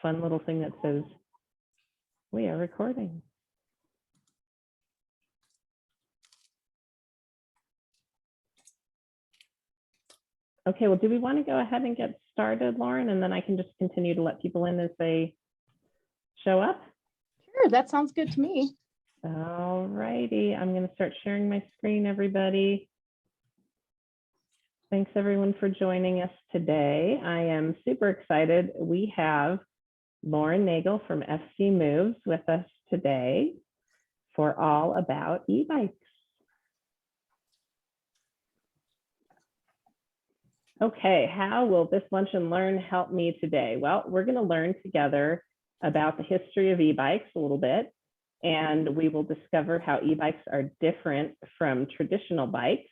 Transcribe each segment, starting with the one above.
fun little thing that says, we are recording. Okay, well, do we want to go ahead and get started, Lauren? And then I can just continue to let people in as they show up? Sure, that sounds good to me. All righty, I'm going to start sharing my screen, everybody. Thanks, everyone, for joining us today. I am super excited. We have Lauren Nagel from FC Moves with us today for all about e-bikes. Okay, how will this lunch and learn help me today? Well, we're going to learn together about the history of e-bikes a little bit, and we will discover how e-bikes are different from traditional bikes.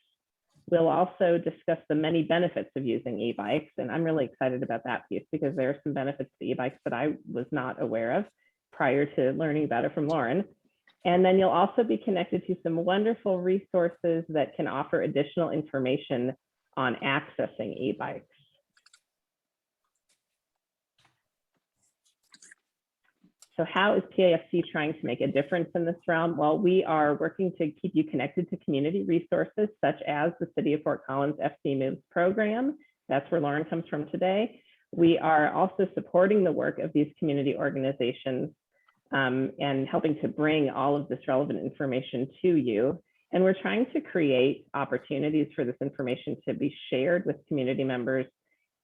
We'll also discuss the many benefits of using e-bikes, and I'm really excited about that piece because there are some benefits to e-bikes that I was not aware of prior to learning about it from Lauren. And then you'll also be connected to some wonderful resources that can offer additional information on accessing e-bikes. So how is PAFC trying to make a difference in this realm? Well, we are working to keep you connected to community resources such as the City of Fort Collins FC Moves program. That's where Lauren comes from today. We are also supporting the work of these community organizations and helping to bring all of this relevant information to you. And we're trying to create opportunities for this information to be shared with community members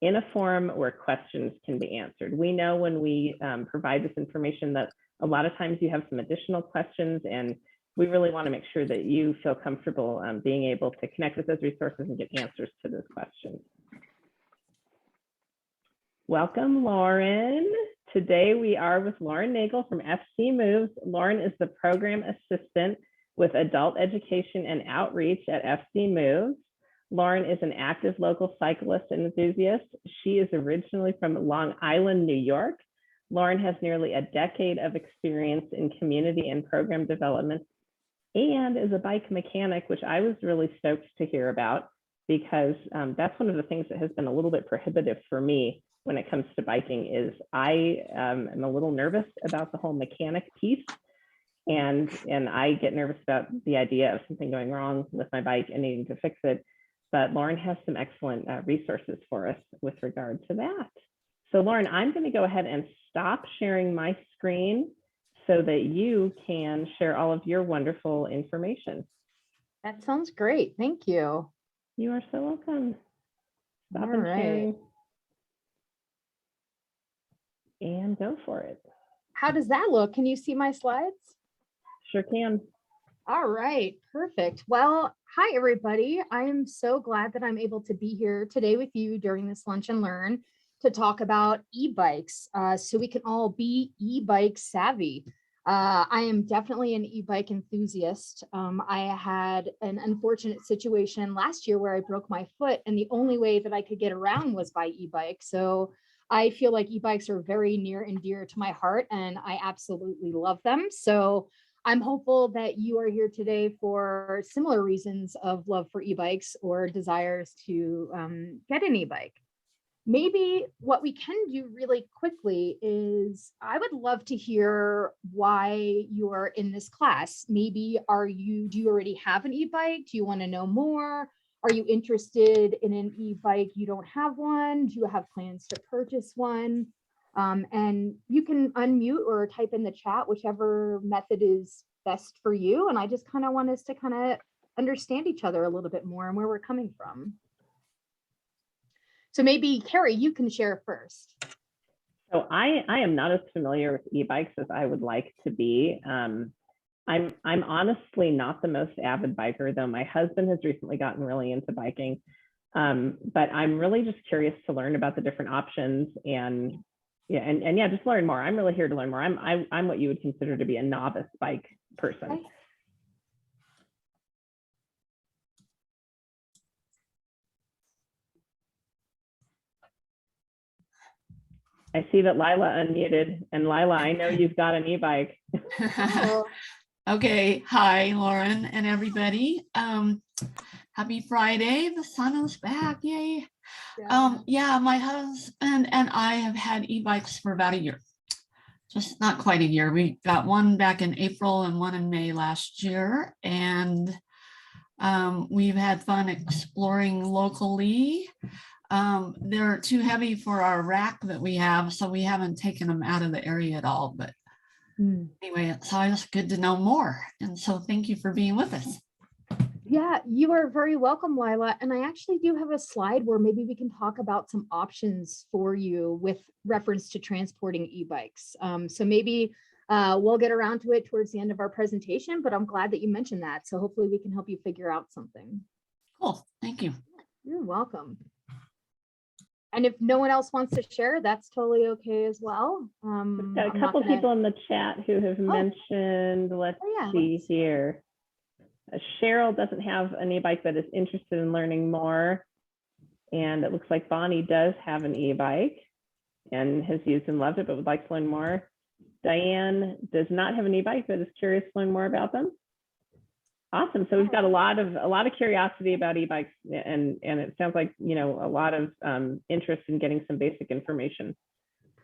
in a form where questions can be answered. We know when we provide this information that a lot of times you have some additional questions, and we really want to make sure that you feel comfortable being able to connect with those resources and get answers to those questions. Welcome, Lauren. Today we are with Lauren Nagel from FC Moves. Lauren is the program assistant with adult education and outreach at FC Moves. Lauren is an active local cyclist and enthusiast. She is originally from Long Island, New York. Lauren has nearly a decade of experience in community and program development and is a bike mechanic, which I was really stoked to hear about because that's one of the things that has been a little bit prohibitive for me when it comes to biking is I am a little nervous about the whole mechanic piece. And I get nervous about the idea of something going wrong with my bike and needing to fix it. But Lauren has some excellent resources for us with regard to that. So Lauren, I'm going to go ahead and stop sharing my screen so that you can share all of your wonderful information. That sounds great. Thank you. You are so welcome. Stop All and right. sharing. And go for it. How does that look? Can you see my slides? Sure can. All right, perfect. Well, hi, everybody. I am so glad that I'm able to be here today with you during this lunch and learn to talk about e-bikes so we can all be e-bike savvy. I am definitely an e-bike enthusiast. I had an unfortunate situation last year where I broke my foot and the only way that I could get around was by e-bike. So I feel like e-bikes are very near and dear to my heart and I absolutely love them. So I'm hopeful that you are here today for similar reasons of love for e-bikes or desires to get an e-bike. Maybe what we can do really quickly is I would love to hear why you're in this class. Maybe do you already have an e-bike? Do you want to know more? Are you interested in an e-bike? You don't have one? Do you have plans to purchase one? And you can unmute or type in the chat, whichever method is best for you. And I just kind of want us to kind of understand each other a little bit more and where we're coming from. So maybe Carrie, you can share first. So I am not as familiar with e-bikes as I would like to be. I'm honestly not the most avid biker, though my husband has recently gotten really into biking. But I'm really just curious to learn about the different options and yeah, just learn more. I'm really here to learn more. I'm what you would consider to be a novice bike person. Okay. I see that Lila unmuted, and Lila, I know you've got an e-bike. Okay, hi Lauren and everybody. Happy Friday, the sun is back, yay. Yeah, my husband and I have had e-bikes for about a year. just not quite a year. We got one back in April and one in May last year. And we've had fun exploring locally. They're too heavy for our rack that we have, so we haven't taken them out of the area at all. But anyway, it's always good to know more. And so thank you for being with us. Yeah, you are very welcome, Lila. And I actually do have a slide where maybe we can talk about some options for you with reference to transporting e-bikes. So maybe we'll get around to it towards the end of our presentation, but I'm glad that you mentioned that. So hopefully we can help you figure out something. Cool, thank you. You're welcome. And if no one else wants to share, that's totally okay as well. We've got a couple people in the chat who have mentioned, let's see here. Cheryl doesn't have an e-bike but is interested in learning more. And it looks like Bonnie does have an e-bike and has used and loved it, but would like to learn more. Diane does not have an e-bike but is curious to learn more about them. Awesome. So we've got a lot of curiosity about e-bikes, and it sounds like, you know, a lot of interest in getting some basic information.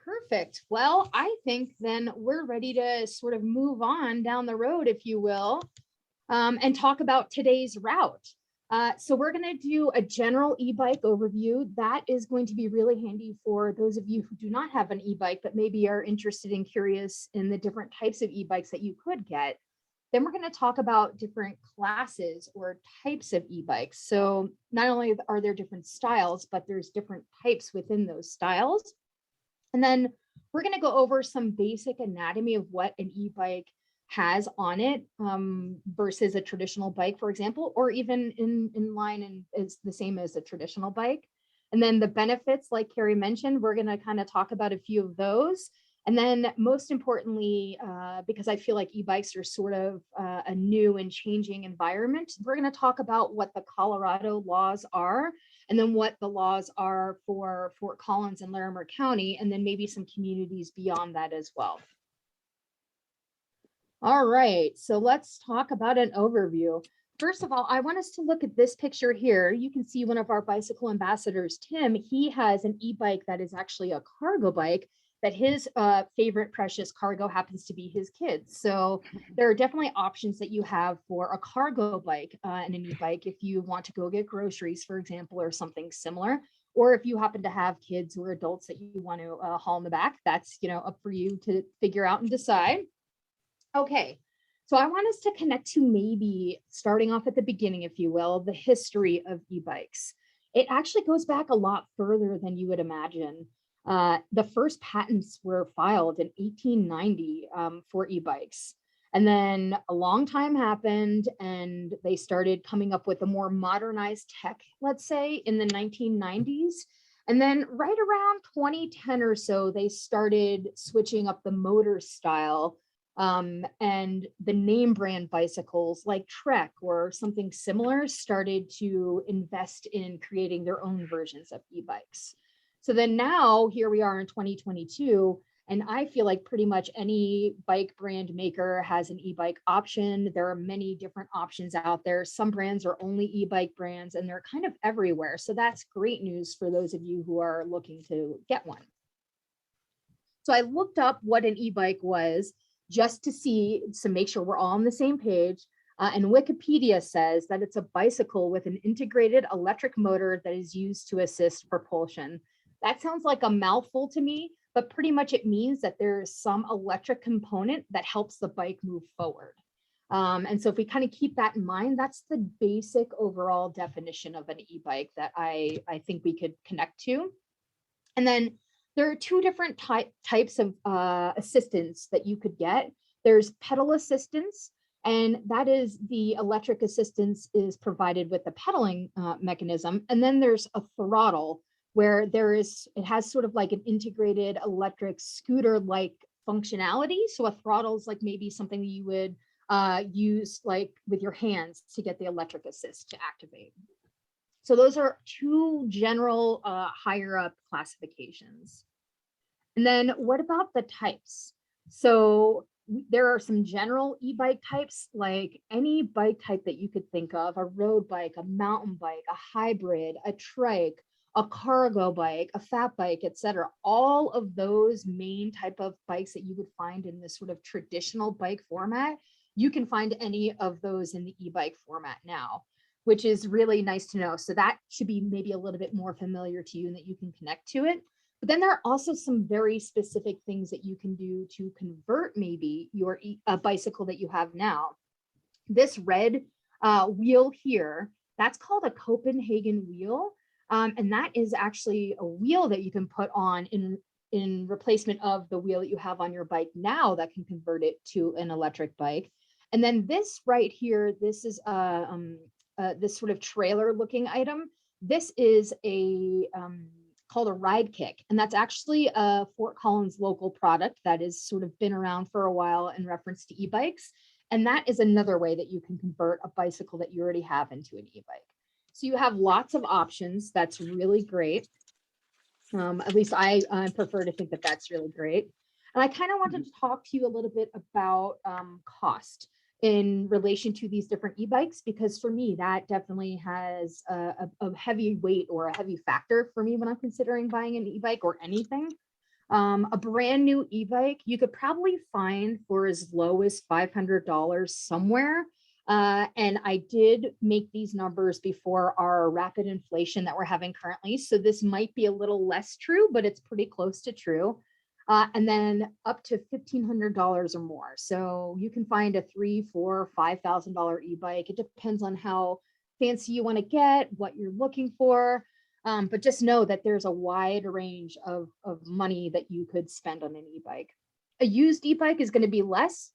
Perfect. Well, I think then we're ready to sort of move on down the road, if you will, and talk about today's route. So we're going to do a general e-bike overview. That is going to be really handy for those of you who do not have an e-bike, but maybe are interested and curious in the different types of e-bikes that you could get. Then we're going to talk about different classes or types of e-bikes. So not only are there different styles, but there's different types within those styles. And then we're going to go over some basic anatomy of what an e-bike has on it versus a traditional bike, for example, or even in line and is the same as a traditional bike. And then the benefits, like Carrie mentioned, we're going to kind of talk about a few of those. And then most importantly, because I feel like e-bikes are sort of a new and changing environment, we're going to talk about what the Colorado laws are, and then what the laws are for Fort Collins and Larimer County, and then maybe some communities beyond that as well. All right, so let's talk about an overview. First of all, I want us to look at this picture here. You can see one of our bicycle ambassadors, Tim. He has an e-bike that is actually a cargo bike, that his favorite precious cargo happens to be his kids. So there are definitely options that you have for a cargo bike and an e-bike if you want to go get groceries, for example, or something similar. Or if you happen to have kids or adults that you want to haul in the back, that's, you know, up for you to figure out and decide. Okay, so I want us to connect to maybe starting off at the beginning, if you will, the history of e-bikes. It actually goes back a lot further than you would imagine. The first patents were filed in 1890 for e-bikes. And then a long time happened and they started coming up with a more modernized tech, let's say, in the 1990s. And then right around 2010 or so, they started switching up the motor style. And the name brand bicycles like Trek or something similar started to invest in creating their own versions of e-bikes. So then now here we are in 2022, and I feel like pretty much any bike brand maker has an e-bike option. There are many different options out there. Some brands are only e-bike brands and they're kind of everywhere. So that's great news for those of you who are looking to get one. So I looked up what an e-bike was just to see, to make sure we're all on the same page. And Wikipedia says that it's a bicycle with an integrated electric motor that is used to assist propulsion. That sounds like a mouthful to me, but pretty much it means that there's some electric component that helps the bike move forward. And so if we kind of keep that in mind, that's the basic overall definition of an e-bike that I think we could connect to. And then there are two different types of assistance that you could get. There's pedal assistance, and that is the electric assistance is provided with the pedaling mechanism. And then there's a throttle, where it has sort of like an integrated electric scooter-like functionality. So a throttle is like maybe something that you would use like with your hands to get the electric assist to activate. So those are two general higher up classifications. And then what about the types? So there are some general e-bike types, like any bike type that you could think of, a road bike, a mountain bike, a hybrid, a trike. a cargo bike, a fat bike, etc. All of those main type of bikes that you would find in this sort of traditional bike format, you can find any of those in the e-bike format now, which is really nice to know. So that should be maybe a little bit more familiar to you and that you can connect to it. But then there are also some very specific things that you can do to convert maybe your bicycle that you have now. This red wheel here, that's called a Copenhagen wheel. And that is actually a wheel that you can put on in replacement of the wheel that you have on your bike now that can convert it to an electric bike. And then this right here, this is this sort of trailer looking item. This is a called a ride kick. And that's actually a Fort Collins local product that has sort of been around for a while in reference to e-bikes. And that is another way that you can convert a bicycle that you already have into an e-bike. So you have lots of options. That's really great. At least I prefer to think that that's really great. And I kind of wanted to talk to you a little bit about cost in relation to these different e-bikes, because for me, that definitely has a heavy weight or a heavy factor for me when I'm considering buying an e-bike or anything. A brand new e-bike, you could probably find for as low as $500 somewhere. And I did make these numbers before our rapid inflation that we're having currently. So this might be a little less true, but it's pretty close to true. And then up to $1,500 or more. So you can find a $3,000, $4,000, $5,000 e-bike. It depends on how fancy you want to get, what you're looking for. But just know that there's a wide range of money that you could spend on an e-bike. A used e-bike is going to be less.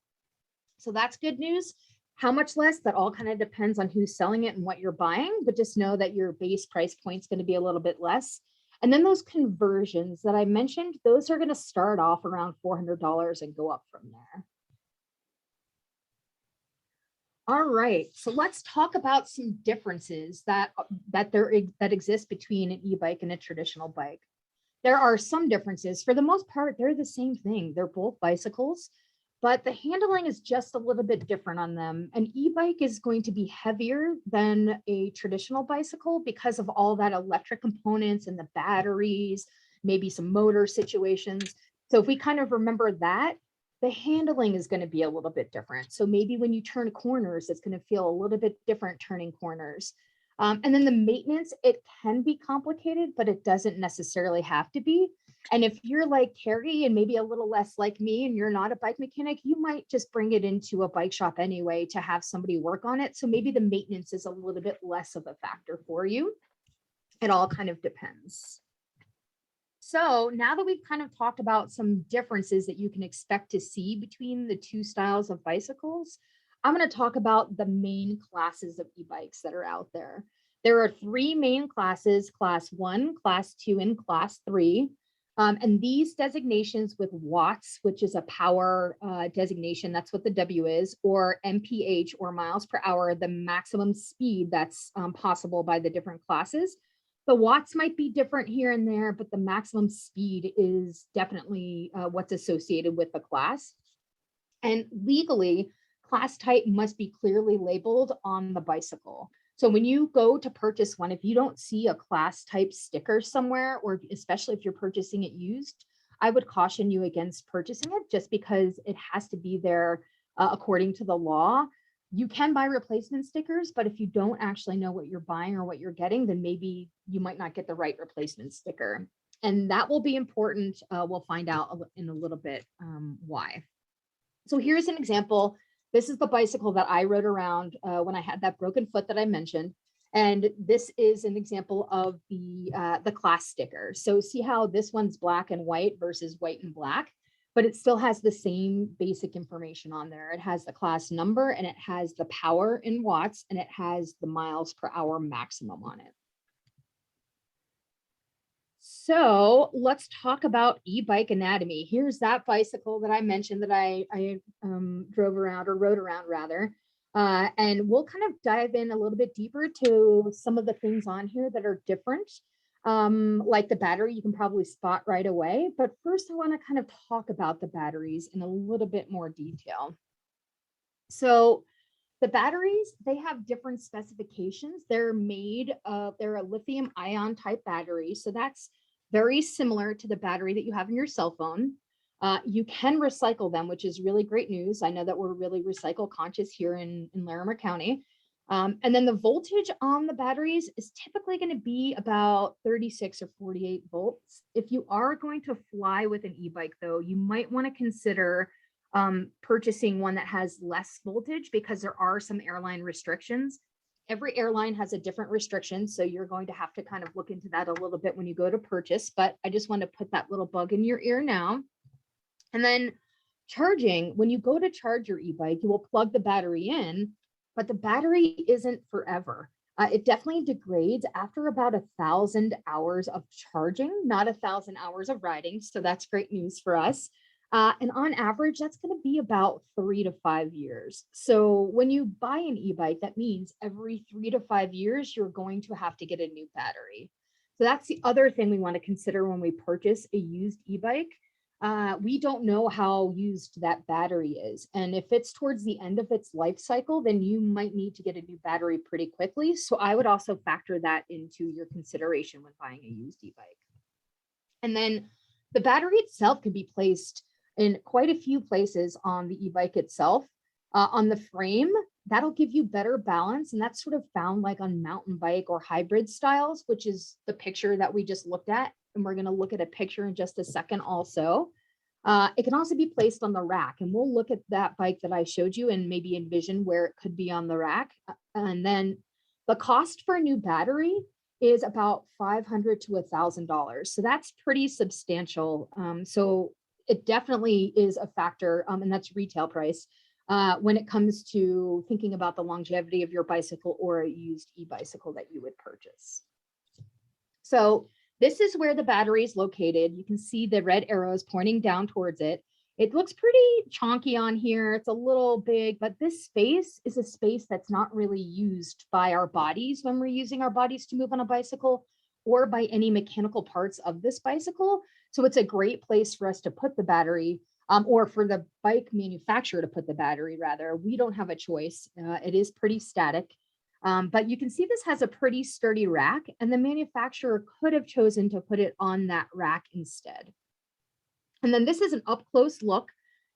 So that's good news. How much less? That all kind of depends on who's selling it and what you're buying, but just know that your base price point is going to be a little bit less. And then those conversions that I mentioned, those are going to start off around $400 and go up from there. All right, so let's talk about some differences that exist between an e-bike and a traditional bike. There are some differences. For the most part, they're the same thing. They're both bicycles, but the handling is just a little bit different on them. An e-bike is going to be heavier than a traditional bicycle because of all that electric components and the batteries, maybe some motor situations. So if we kind of remember that, the handling is going to be a little bit different. So maybe when you turn corners, it's going to feel a little bit different turning corners. And then the maintenance, it can be complicated, but it doesn't necessarily have to be. And if you're like Carrie and maybe a little less like me and you're not a bike mechanic, you might just bring it into a bike shop anyway to have somebody work on it. So maybe the maintenance is a little bit less of a factor for you. It all kind of depends. So now that we've kind of talked about some differences that you can expect to see between the two styles of bicycles, I'm going to talk about the main classes of e-bikes that are out there. There are three main classes, class 1, class 2, and class 3. And these designations with watts, which is a power designation, that's what the W is, or mph or miles per hour, the maximum speed that's possible by the different classes. The watts might be different here and there, but the maximum speed is definitely what's associated with the class. And legally, class type must be clearly labeled on the bicycle. So when you go to purchase one, if you don't see a class type sticker somewhere, or especially if you're purchasing it used, I would caution you against purchasing it just because it has to be there according to the law. You can buy replacement stickers, but if you don't actually know what you're buying or what you're getting, then maybe you might not get the right replacement sticker. And that will be important. We'll find out in a little bit why. So here's an example. This is the bicycle that I rode around when I had that broken foot that I mentioned. And this is an example of the class sticker. So see how this one's black and white versus white and black, but it still has the same basic information on there. It has the class number and it has the power in watts and it has the miles per hour maximum on it. So let's talk about e-bike anatomy. Here's that bicycle that I mentioned that I drove around or rode around rather. And we'll kind of dive in a little bit deeper to some of the things on here that are different. Like the battery, you can probably spot right away. But first I want to kind of talk about the batteries in a little bit more detail. So The batteries, they have different specifications. They're a lithium ion type battery. So that's very similar to the battery that you have in your cell phone. You can recycle them, which is really great news. I know that we're really recycle conscious here in Larimer County. And then the voltage on the batteries is typically going to be about 36 or 48 volts. If you are going to fly with an e-bike, though, you might want to consider purchasing one that has less voltage, because there are some airline restrictions. Every airline has a different restriction, so you're going to have to kind of look into that a little bit when you go to purchase. But I just want to put that little bug in your ear now. And then charging, when you go to charge your e-bike, you will plug the battery in, but the battery isn't forever. It definitely degrades after about 1,000 hours of charging, not 1,000 hours of riding. So that's great news for us. And on average, that's going to be about 3 to 5 years. So when you buy an e-bike, that means every 3 to 5 years, you're going to have to get a new battery. So that's the other thing we want to consider when we purchase a used e-bike. We don't know how used that battery is. And if it's towards the end of its life cycle, then you might need to get a new battery pretty quickly. So I would also factor that into your consideration when buying a used e-bike. And then the battery itself can be placed in quite a few places on the e-bike itself. On the frame, that'll give you better balance. And that's sort of found like on mountain bike or hybrid styles, which is the picture that we just looked at. And we're going to look at a picture in just a second also. It can also be placed on the rack, and we'll look at that bike that I showed you and maybe envision where it could be on the rack. And then the cost for a new battery is about $500 to $1,000. So that's pretty substantial. So it definitely is a factor, and that's retail price when it comes to thinking about the longevity of your bicycle or a used e-bicycle that you would purchase. So this is where the battery is located. You can see the red arrows pointing down towards it. It looks pretty chonky on here. It's a little big, but this space is a space that's not really used by our bodies when we're using our bodies to move on a bicycle, or by any mechanical parts of this bicycle. So it's a great place for us to put the battery, or for the bike manufacturer to put the battery rather. We don't have a choice. It is pretty static. But you can see this has a pretty sturdy rack, and the manufacturer could have chosen to put it on that rack instead. And then this is an up close look.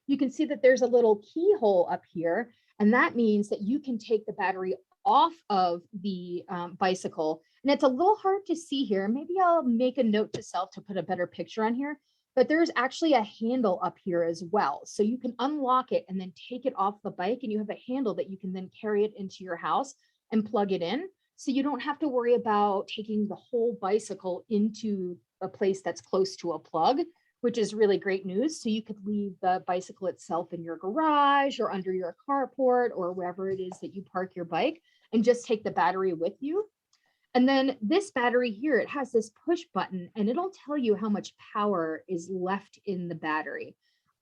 You can see that there's a little keyhole up here, and that means that you can take the battery off of the bicycle. And it's a little hard to see here. Maybe I'll make a note to self to put a better picture on here, but there's actually a handle up here as well. So you can unlock it and then take it off the bike, and you have a handle that you can then carry it into your house and plug it in. So you don't have to worry about taking the whole bicycle into a place that's close to a plug, which is really great news. So you could leave the bicycle itself in your garage or under your carport or wherever it is that you park your bike, and just take the battery with you. And then this battery here, it has this push button, and it'll tell you how much power is left in the battery.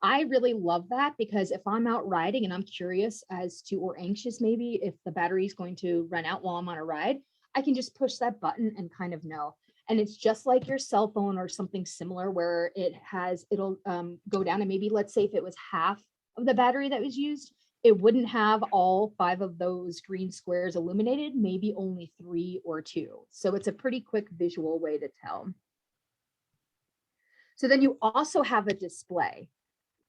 I really love that, because if I'm out riding and I'm curious as to, or anxious maybe, if the battery is going to run out while I'm on a ride, I can just push that button and kind of know. And it's just like your cell phone or something similar, where it'll go down, and maybe let's say if it was half of the battery that was used, it wouldn't have all 5 of those green squares illuminated, maybe only 3 or 2. So it's a pretty quick visual way to tell. So then you also have a display.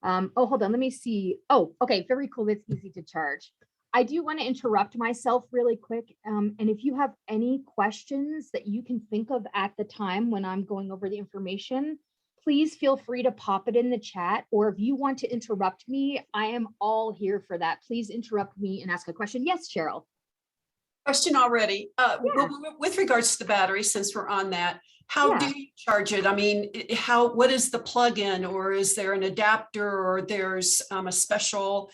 Oh, hold on, let me see. Oh, okay, very cool. It's easy to charge. I do want to interrupt myself really quick. And if you have any questions that you can think of at the time when I'm going over the information, please feel free to pop it in the chat. Or if you want to interrupt me, I am all here for that. Please interrupt me and ask a question. Yes, Cheryl. Question already. With regards to the battery, since we're on that, how do you charge it? I mean, what is the plug-in, or is there an adapter, or there's a special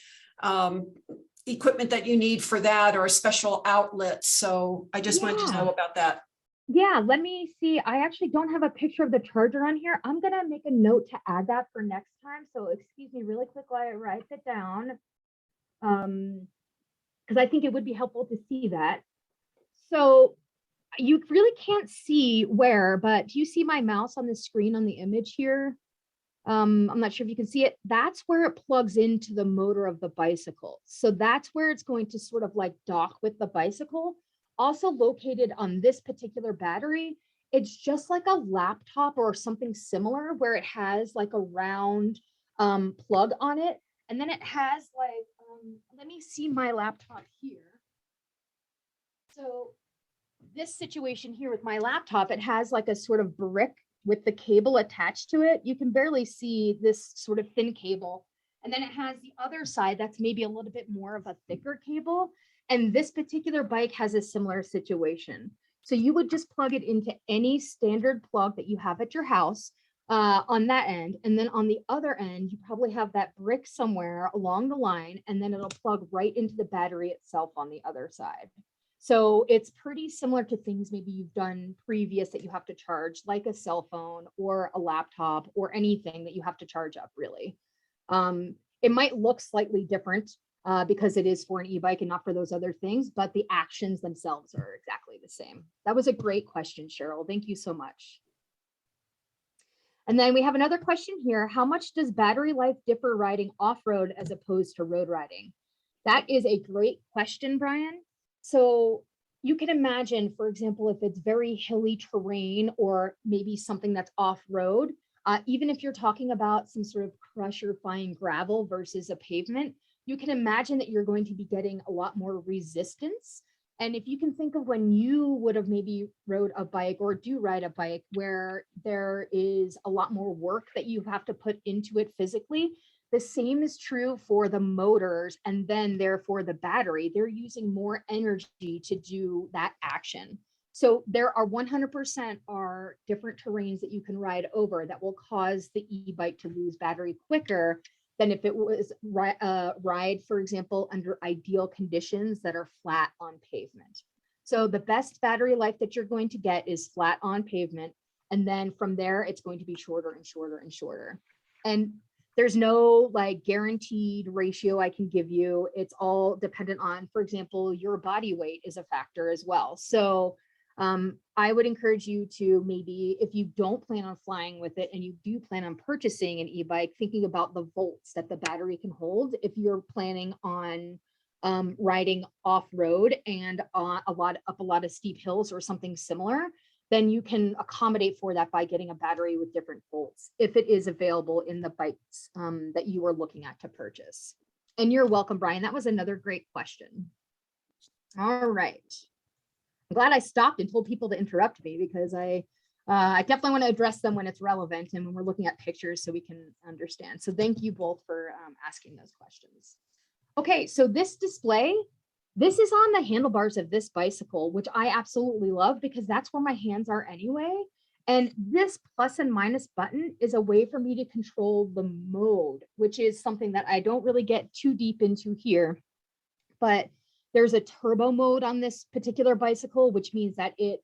equipment that you need for that, or a special outlet? So I just wanted to know about that. Yeah, let me see. I actually don't have a picture of the charger on here. I'm going to make a note to add that for next time. So excuse me really quick while I write it down. Because I think it would be helpful to see that. So you really can't see where, but do you see my mouse on the screen on the image here? I'm not sure if you can see it. That's where it plugs into the motor of the bicycle. So that's where it's going to sort of like dock with the bicycle. Also located on this particular battery, it's just like a laptop or something similar where it has like a round plug on it. And then it has like, let me see my laptop here. So this situation here with my laptop, it has like a sort of brick with the cable attached to it. You can barely see this sort of thin cable. And then it has the other side that's maybe a little bit more of a thicker cable. And this particular bike has a similar situation. So you would just plug it into any standard plug that you have at your house on that end. And then on the other end, you probably have that brick somewhere along the line, and then it'll plug right into the battery itself on the other side. So it's pretty similar to things maybe you've done previous that you have to charge, like a cell phone or a laptop or anything that you have to charge up, really. It might look slightly different because it is for an e-bike and not for those other things, but the actions themselves are exactly the same. That was a great question, Cheryl. Thank you so much. And then we have another question here. How much does battery life differ riding off-road as opposed to road riding? That is a great question, Brian. So you can imagine, for example, if it's very hilly terrain or maybe something that's off-road, even if you're talking about some sort of crusher-fine gravel versus a pavement, you can imagine that you're going to be getting a lot more resistance. And if you can think of when you would have maybe rode a bike or do ride a bike where there is a lot more work that you have to put into it physically, the same is true for the motors and then therefore the battery. They're using more energy to do that action. So there are 100% are different terrains that you can ride over that will cause the e-bike to lose battery quicker than if it was ride, for example, under ideal conditions that are flat on pavement. So the best battery life that you're going to get is flat on pavement. And then from there, it's going to be shorter and shorter and shorter. And there's no like guaranteed ratio I can give you. It's all dependent on, for example, your body weight is a factor as well. So I would encourage you to maybe, if you don't plan on flying with it and you do plan on purchasing an e-bike, thinking about the volts that the battery can hold. If you're planning on riding off-road and up a lot of steep hills or something similar, then you can accommodate for that by getting a battery with different volts if it is available in the bikes that you are looking at to purchase. And you're welcome, Brian. That was another great question. All right. I'm glad I stopped and told people to interrupt me because I definitely want to address them when it's relevant and when we're looking at pictures so we can understand. So thank you both for asking those questions. Okay, so this display, this is on the handlebars of this bicycle, which I absolutely love because that's where my hands are anyway. And this plus and minus button is a way for me to control the mode, which is something that I don't really get too deep into here. But there's a turbo mode on this particular bicycle, which means that it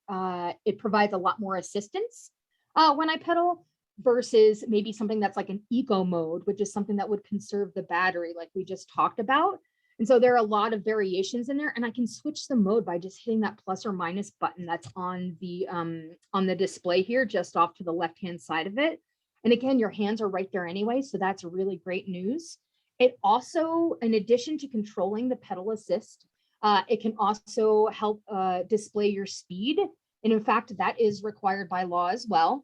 provides a lot more assistance when I pedal versus maybe something that's like an eco mode, which is something that would conserve the battery like we just talked about. And so there are a lot of variations in there, and I can switch the mode by just hitting that plus or minus button that's on the display here, just off to the left-hand side of it. And again, your hands are right there anyway, so that's really great news. It also, in addition to controlling the pedal assist, it can also help display your speed. And in fact, that is required by law as well,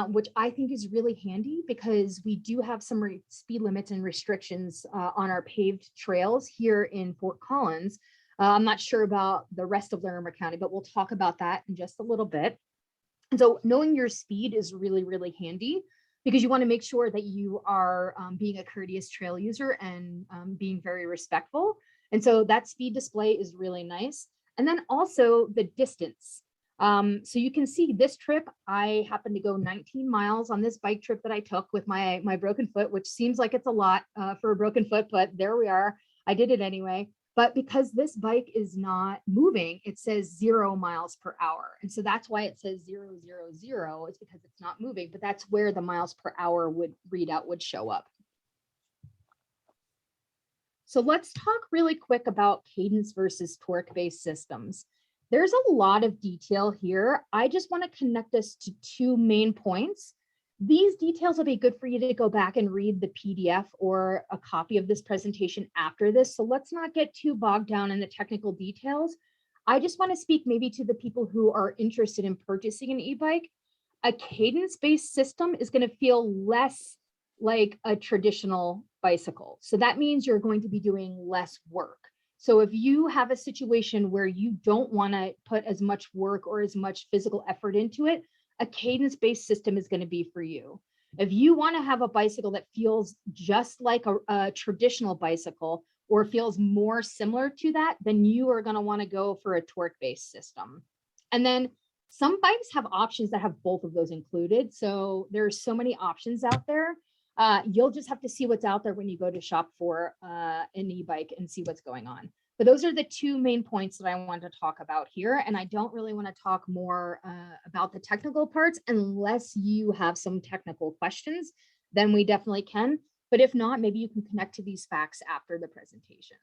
which I think is really handy because we do have some speed limits and restrictions on our paved trails here in Fort Collins. I'm not sure about the rest of Larimer County, but we'll talk about that in just a little bit. And so knowing your speed is really, really handy because you want to make sure that you are being a courteous trail user and being very respectful. And so that speed display is really nice. And then also the distance. So you can see this trip, I happened to go 19 miles on this bike trip that I took with my broken foot, which seems like it's a lot for a broken foot, but there we are. I did it anyway. But because this bike is not moving, it says 0 miles per hour. And so that's why it says 0, 0, 0. It's because it's not moving, but that's where the miles per hour readout would show up. So let's talk really quick about cadence versus torque-based systems. There's a lot of detail here. I just want to connect us to two main points. These details will be good for you to go back and read the PDF or a copy of this presentation after this. So let's not get too bogged down in the technical details. I just want to speak maybe to the people who are interested in purchasing an e-bike. A cadence-based system is going to feel less like a traditional bicycle. So that means you're going to be doing less work. So if you have a situation where you don't want to put as much work or as much physical effort into it, a cadence-based system is going to be for you. If you want to have a bicycle that feels just like a traditional bicycle or feels more similar to that, then you are going to want to go for a torque-based system. And then some bikes have options that have both of those included. So there's so many options out there. You'll just have to see what's out there when you go to shop for an e-bike and see what's going on. But those are the two main points that I want to talk about here. And I don't really want to talk more about the technical parts unless you have some technical questions, then we definitely can. But if not, maybe you can connect to these facts after the presentation.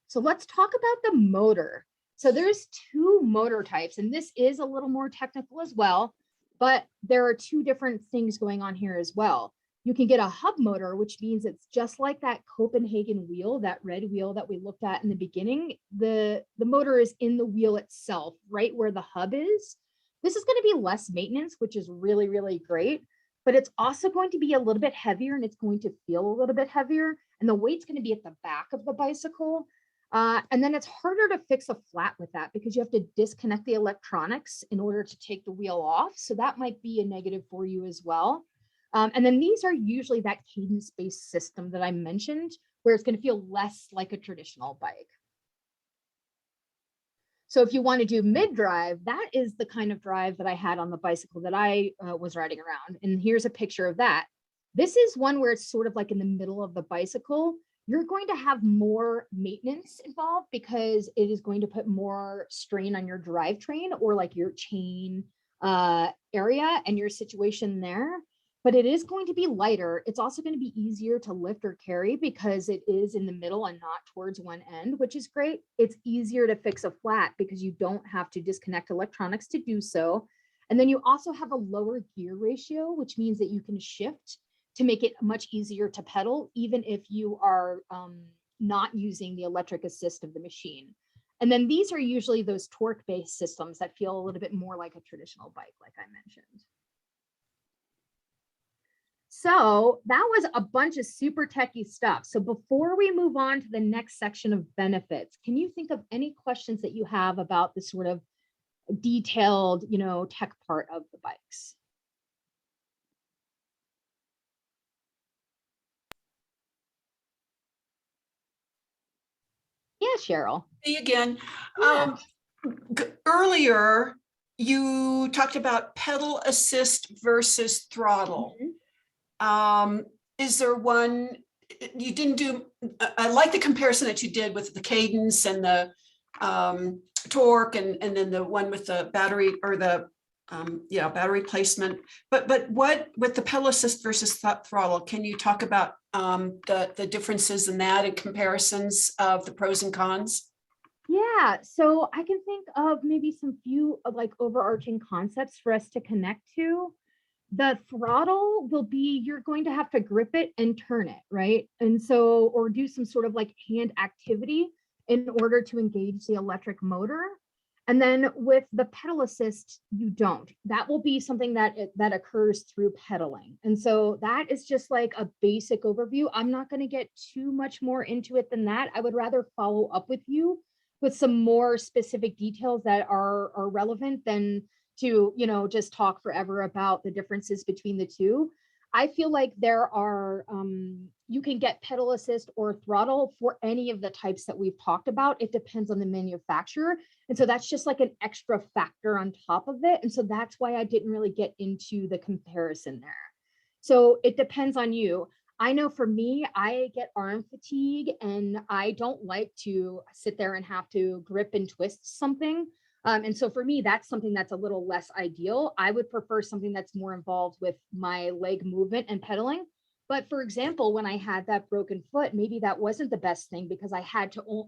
So let's talk about the motor. So there's two motor types, and this is a little more technical as well, but there are two different things going on here as well. You can get a hub motor, which means it's just like that Copenhagen wheel, that red wheel that we looked at in the beginning. The motor is in the wheel itself, right where the hub is. This is going to be less maintenance, which is really, really great, but it's also going to be a little bit heavier and it's going to feel a little bit heavier. And the weight's going to be at the back of the bicycle. And then it's harder to fix a flat with that because you have to disconnect the electronics in order to take the wheel off. So that might be a negative for you as well. And then these are usually that cadence-based system that I mentioned, where it's going to feel less like a traditional bike. So if you want to do mid-drive, that is the kind of drive that I had on the bicycle that I was riding around. And here's a picture of that. This is one where it's sort of like in the middle of the bicycle. You're going to have more maintenance involved because it is going to put more strain on your drivetrain or like your chain area and your situation there. But it is going to be lighter. It's also going to be easier to lift or carry because it is in the middle and not towards one end, which is great. It's easier to fix a flat because you don't have to disconnect electronics to do so. And then you also have a lower gear ratio, which means that you can shift to make it much easier to pedal, even if you are not using the electric assist of the machine. And then these are usually those torque-based systems that feel a little bit more like a traditional bike, like I mentioned. So that was a bunch of super techie stuff. So before we move on to the next section of benefits, can you think of any questions that you have about the sort of detailed, tech part of the bikes? Yeah, Cheryl. Me again. Yeah. Earlier, you talked about pedal assist versus throttle. Is there one you didn't do? I like the comparison that you did with the cadence and the torque, and then the one with the battery or the battery placement. But what with the pedal assist versus throttle? Can you talk about the differences in that and comparisons of the pros and cons? Yeah, so I can think of maybe some few like overarching concepts for us to connect to. The throttle will be, you're going to have to grip it and turn it, right? And so, or do some sort of like hand activity in order to engage the electric motor. And then with the pedal assist, you don't. That will be something that occurs through pedaling. And so that is just like a basic overview. I'm not going to get too much more into it than that. I would rather follow up with you with some more specific details that are relevant than to, just talk forever about the differences between the two. I feel like there are, you can get pedal assist or throttle for any of the types that we've talked about. It depends on the manufacturer. And so that's just like an extra factor on top of it. And so that's why I didn't really get into the comparison there. So it depends on you. I know for me, I get arm fatigue and I don't like to sit there and have to grip and twist something. And so for me, that's something that's a little less ideal. I would prefer something that's more involved with my leg movement and pedaling. But for example, when I had that broken foot, maybe that wasn't the best thing because I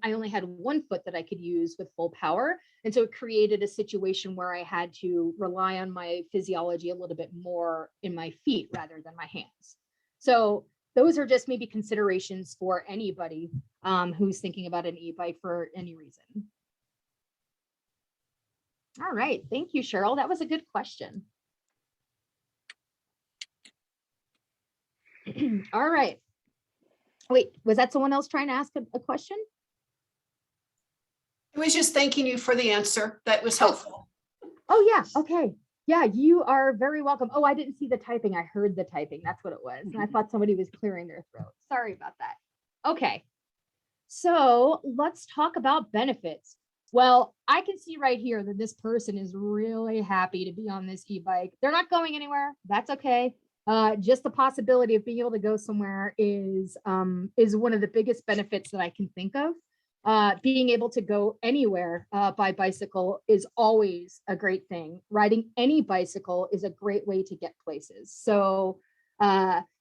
only had one foot that I could use with full power. And so it created a situation where I had to rely on my physiology a little bit more in my feet rather than my hands. So those are just maybe considerations for anybody who's thinking about an e-bike for any reason. All right, thank you, Cheryl. That was a good question. All right. Wait, was that someone else trying to ask a question? I was just thanking you for the answer. That was helpful. Oh yeah, okay. Yeah, you are very welcome. Oh, I didn't see the typing. I heard the typing. That's what it was. And I thought somebody was clearing their throat. Sorry about that. Okay. So let's talk about benefits. Well, I can see right here that this person is really happy to be on this e-bike. They're not going anywhere. That's okay. Just the possibility of being able to go somewhere is one of the biggest benefits that I can think of. Being able to go anywhere by bicycle is always a great thing. Riding any bicycle is a great way to get places. So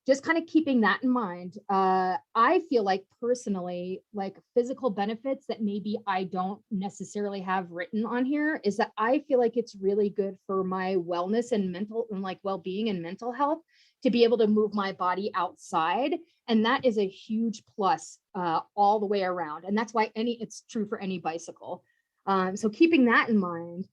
just kind of keeping that in mind, I feel like personally, like physical benefits that maybe I don't necessarily have written on here is that I feel like it's really good for my wellness and mental and like well-being and mental health to be able to move my body outside. And that is a huge plus all the way around. And that's why it's true for any bicycle. So keeping that in mind,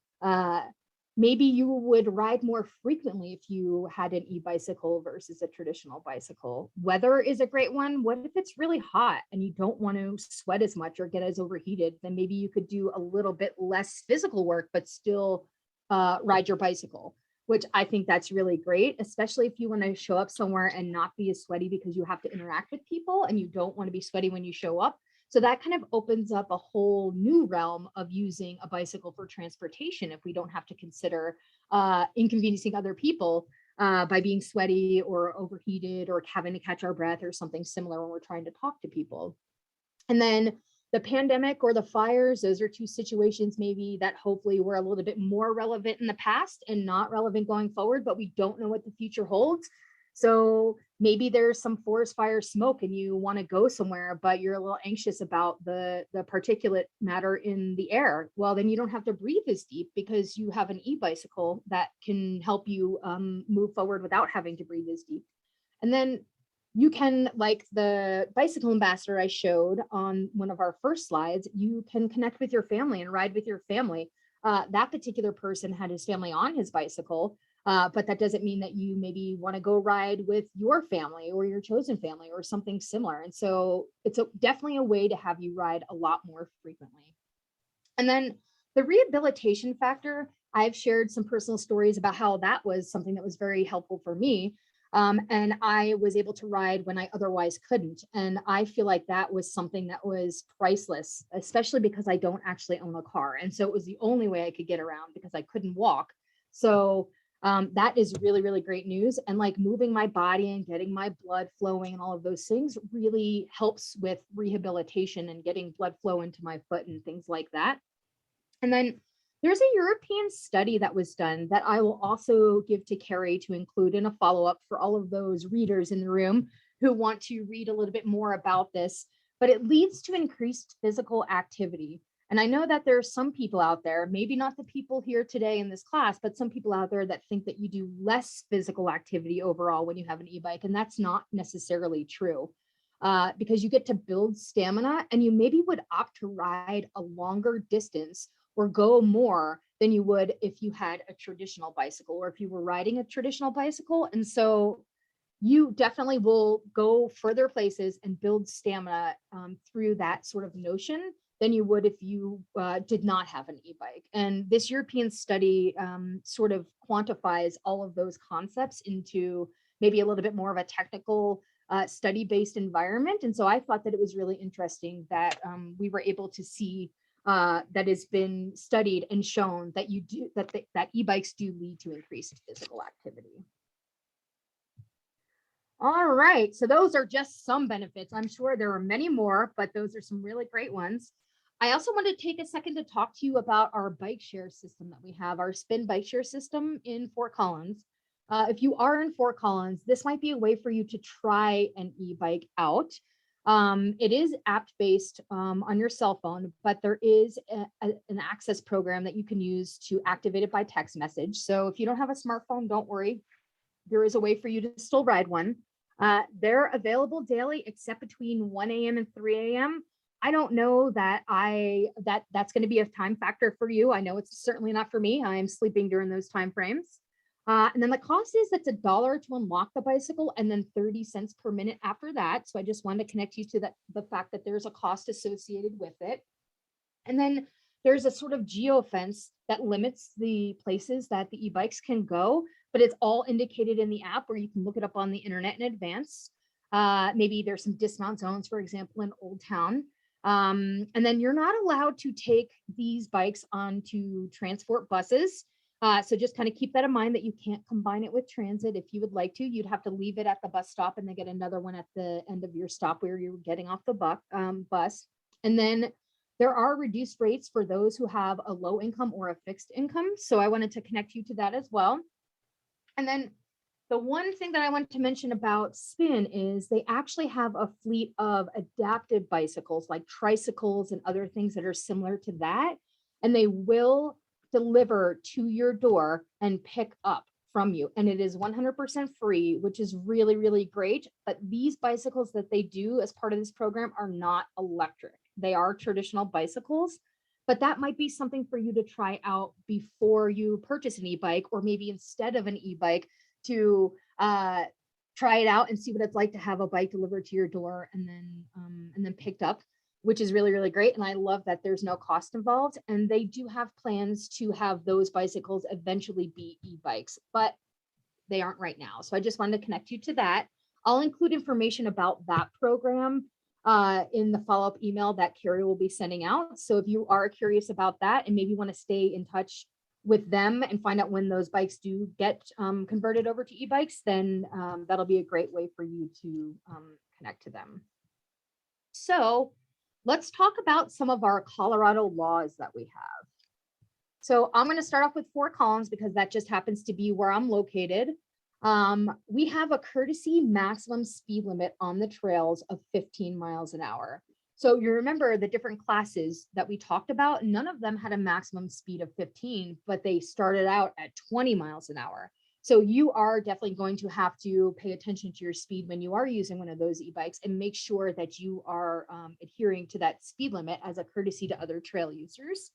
maybe you would ride more frequently if you had an e-bicycle versus a traditional bicycle. Weather is a great one. What if it's really hot and you don't want to sweat as much or get as overheated? Then maybe you could do a little bit less physical work, but still ride your bicycle, which I think that's really great, especially if you want to show up somewhere and not be as sweaty because you have to interact with people and you don't want to be sweaty when you show up. So that kind of opens up a whole new realm of using a bicycle for transportation if we don't have to consider inconveniencing other people by being sweaty or overheated or having to catch our breath or something similar when we're trying to talk to people. And then the pandemic or the fires, those are two situations maybe that hopefully were a little bit more relevant in the past and not relevant going forward, but we don't know what the future holds. So maybe there's some forest fire smoke and you want to go somewhere, but you're a little anxious about the particulate matter in the air. Well, then you don't have to breathe as deep because you have an e-bicycle that can help you move forward without having to breathe as deep. And then you can, like the bicycle ambassador I showed on one of our first slides, you can connect with your family and ride with your family. That particular person had his family on his bicycle, but that doesn't mean that you maybe want to go ride with your family or your chosen family or something similar. And so it's definitely a way to have you ride a lot more frequently. And then the rehabilitation factor, I've shared some personal stories about how that was something that was very helpful for me. And I was able to ride when I otherwise couldn't. And I feel like that was something that was priceless, especially because I don't actually own a car. And so it was the only way I could get around because I couldn't walk. So that is really, really great news. And like moving my body and getting my blood flowing and all of those things really helps with rehabilitation and getting blood flow into my foot and things like that. And then there's a European study that was done that I will also give to Carrie to include in a follow-up for all of those readers in the room who want to read a little bit more about this, but it leads to increased physical activity. And I know that there are some people out there, maybe not the people here today in this class, but some people out there that think that you do less physical activity overall when you have an e-bike, and that's not necessarily true. Because you get to build stamina and you maybe would opt to ride a longer distance or go more than you would if you had a traditional bicycle or if you were riding a traditional bicycle. And so you definitely will go further places and build stamina through that sort of notion than you would if you did not have an e-bike. And this European study sort of quantifies all of those concepts into maybe a little bit more of a technical study-based environment. And so I thought that it was really interesting that we were able to see that has been studied and shown that that e-bikes do lead to increased physical activity. All right, so those are just some benefits. I'm sure there are many more, but those are some really great ones. I also want to take a second to talk to you about our bike share system that we have, our spin bike share system in Fort Collins. If you are in Fort Collins, this might be a way for you to try an e-bike out. It is app-based on your cell phone, but there is an access program that you can use to activate it by text message. So if you don't have a smartphone, don't worry. There is a way for you to still ride one. They're available daily, except between 1 a.m. and 3 a.m. I don't know that that's going to be a time factor for you. I know it's certainly not for me. I'm sleeping during those time frames. And then the cost is it's $1 to unlock the bicycle and then 30 cents per minute after that. So I just wanted to connect you to the fact that there's a cost associated with it. And then there's a sort of geofence that limits the places that the e-bikes can go, but it's all indicated in the app where you can look it up on the internet in advance. Maybe there's some dismount zones, for example, in Old Town. And then you're not allowed to take these bikes onto transport buses. So just kind of keep that in mind that you can't combine it with transit. If you would like to, you'd have to leave it at the bus stop and then get another one at the end of your stop where you're getting off the bus. And then there are reduced rates for those who have a low income or a fixed income. So I wanted to connect you to that as well. And then the one thing that I wanted to mention about Spin is they actually have a fleet of adapted bicycles like tricycles and other things that are similar to that. And they will deliver to your door and pick up from you. And it is 100% free, which is really, really great. But these bicycles that they do as part of this program are not electric. They are traditional bicycles, but that might be something for you to try out before you purchase an e-bike, or maybe instead of an e-bike to try it out and see what it's like to have a bike delivered to your door and then picked up, which is really, really great. And I love that there's no cost involved. And they do have plans to have those bicycles eventually be e-bikes, but they aren't right now. So I just wanted to connect you to that. I'll include information about that program in the follow-up email that Carrie will be sending out. So if you are curious about that and maybe want to stay in touch with them and find out when those bikes do get converted over to e-bikes, then that'll be a great way for you to connect to them. So let's talk about some of our Colorado laws that we have. So I'm going to start off with Fort Collins because that just happens to be where I'm located. We have a courtesy maximum speed limit on the trails of 15 miles an hour. So you remember the different classes that we talked about, none of them had a maximum speed of 15, but they started out at 20 miles an hour. So you are definitely going to have to pay attention to your speed when you are using one of those e-bikes and make sure that you are adhering to that speed limit as a courtesy to other trail users.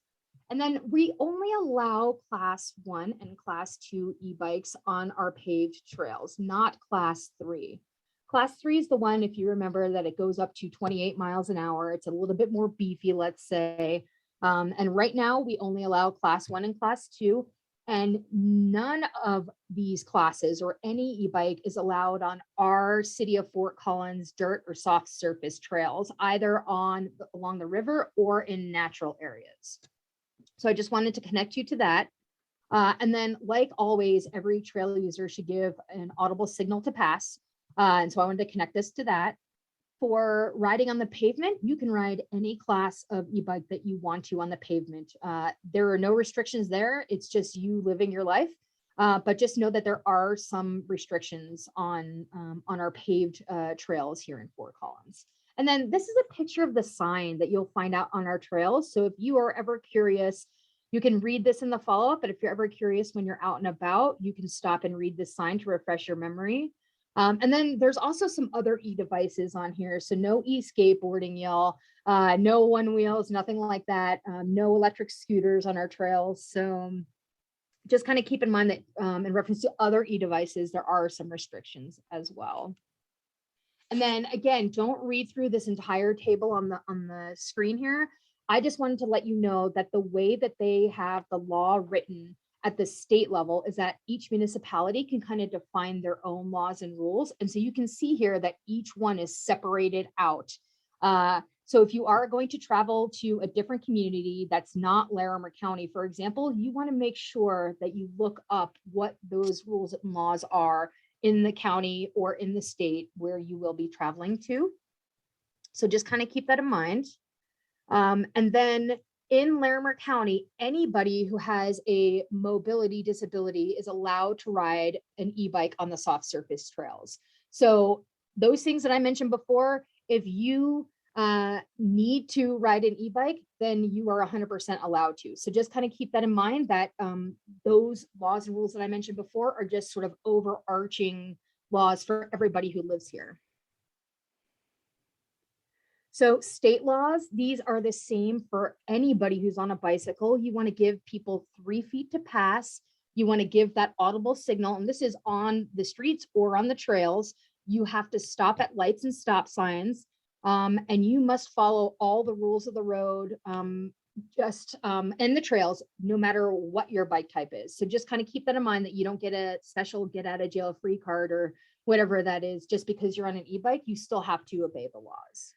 And then we only allow class 1 and class 2 e-bikes on our paved trails, not class 3. Class 3 is the one, if you remember, that it goes up to 28 miles an hour. It's a little bit more beefy, let's say. And right now we only allow class 1 and class 2. And none of these classes or any e-bike is allowed on our city of Fort Collins dirt or soft surface trails, either along the river or in natural areas. So I just wanted to connect you to that. And then, like always, every trail user should give an audible signal to pass. And so I wanted to connect this to that. For riding on the pavement, you can ride any class of e-bike that you want to on the pavement. There are no restrictions there. It's just you living your life. But just know that there are some restrictions on our paved trails here in Fort Collins. And then this is a picture of the sign that you'll find out on our trails. So if you are ever curious, you can read this in the follow-up, but if you're ever curious when you're out and about, you can stop and read this sign to refresh your memory. And then there's also some other e-devices on here. So no e-skateboarding, y'all, no one wheels, nothing like that. No electric scooters on our trails. So just kind of keep in mind that in reference to other e-devices, there are some restrictions as well. And then again, don't read through this entire table on the screen here. I just wanted to let you know that the way that they have the law written at the state level is that each municipality can kind of define their own laws and rules. And so you can see here that each one is separated out. So if you are going to travel to a different community that's not Larimer County, for example, you want to make sure that you look up what those rules and laws are in the county or in the state where you will be traveling to. So just kind of keep that in mind. And then in Larimer County, anybody who has a mobility disability is allowed to ride an e-bike on the soft surface trails. So those things that I mentioned before, if you need to ride an e-bike, then you are 100% allowed to. So just kind of keep that in mind, that those laws and rules that I mentioned before are just sort of overarching laws for everybody who lives here. So state laws, these are the same for anybody who's on a bicycle. You want to give people 3 feet to pass. You want to give that audible signal, and this is on the streets or on the trails. You have to stop at lights and stop signs. And you must follow all the rules of the road, and the trails, no matter what your bike type is. So just kind of keep that in mind, that you don't get a special get out of jail free card or whatever that is. Just because you're on an e-bike, you still have to obey the laws.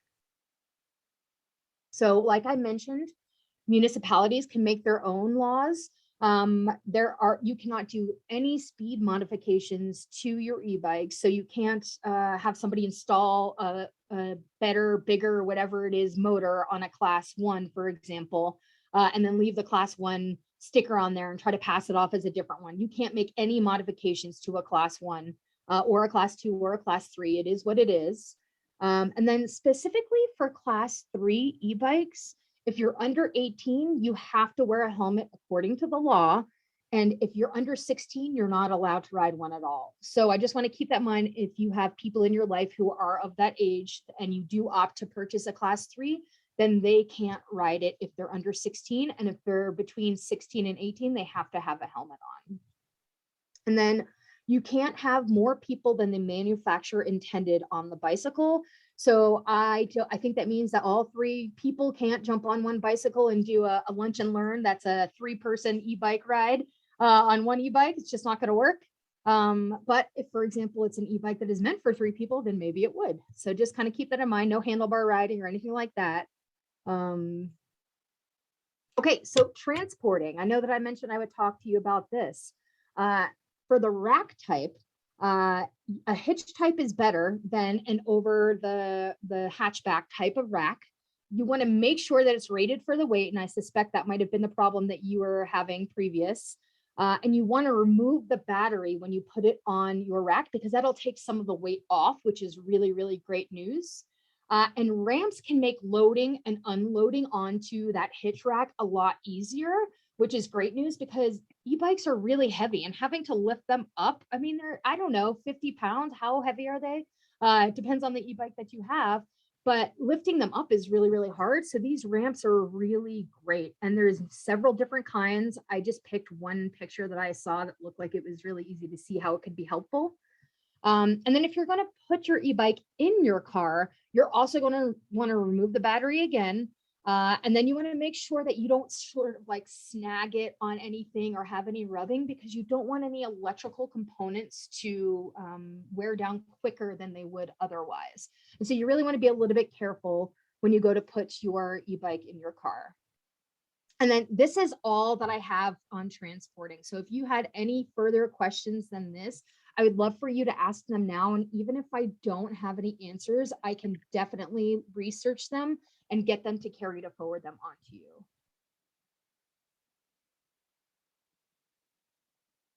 So like I mentioned, municipalities can make their own laws. You cannot do any speed modifications to your e-bike. So you can't have somebody install a better, bigger, whatever it is, motor on a class 1, for example, and then leave the class 1 sticker on there and try to pass it off as a different one. You can't make any modifications to a class 1 or a class 2 or a class 3. It is what it is. And then specifically for class 3 e-bikes, if you're under 18, you have to wear a helmet according to the law. And if you're under 16, you're not allowed to ride one at all. So I just want to keep that in mind. If you have people in your life who are of that age and you do opt to purchase a class 3, then they can't ride it if they're under 16. And if they're between 16 and 18, they have to have a helmet on. And then you can't have more people than the manufacturer intended on the bicycle. So I think that means that all 3 people can't jump on one bicycle and do a lunch and learn. That's a 3-person e-bike ride on one e-bike. It's just not going to work. But if, for example, it's an e-bike that is meant for 3 people, then maybe it would. So just kind of keep that in mind. No handlebar riding or anything like that. Okay, so transporting. I know that I mentioned I would talk to you about this. For the rack type, a hitch type is better than an over the hatchback type of rack. You want to make sure that it's rated for the weight, and I suspect that might have been the problem that you were having previous. And you want to remove the battery when you put it on your rack, because that'll take some of the weight off, which is really, really great news. And ramps can make loading and unloading onto that hitch rack a lot easier, which is great news, because e-bikes are really heavy, and having to lift them up, I mean, they're, I don't know, 50 pounds. How heavy are they? It depends on the e-bike that you have, but lifting them up is really, really hard. So these ramps are really great. And there's several different kinds. I just picked one picture that I saw that looked like it was really easy to see how it could be helpful. And then if you're going to put your e-bike in your car, you're also going to want to remove the battery again. And then you want to make sure that you don't sort of like snag it on anything or have any rubbing, because you don't want any electrical components to wear down quicker than they would otherwise. And so you really want to be a little bit careful when you go to put your e-bike in your car. And then this is all that I have on transporting. So if you had any further questions than this, I would love for you to ask them now. And even if I don't have any answers, I can definitely research them and get them to carry to forward them on to you.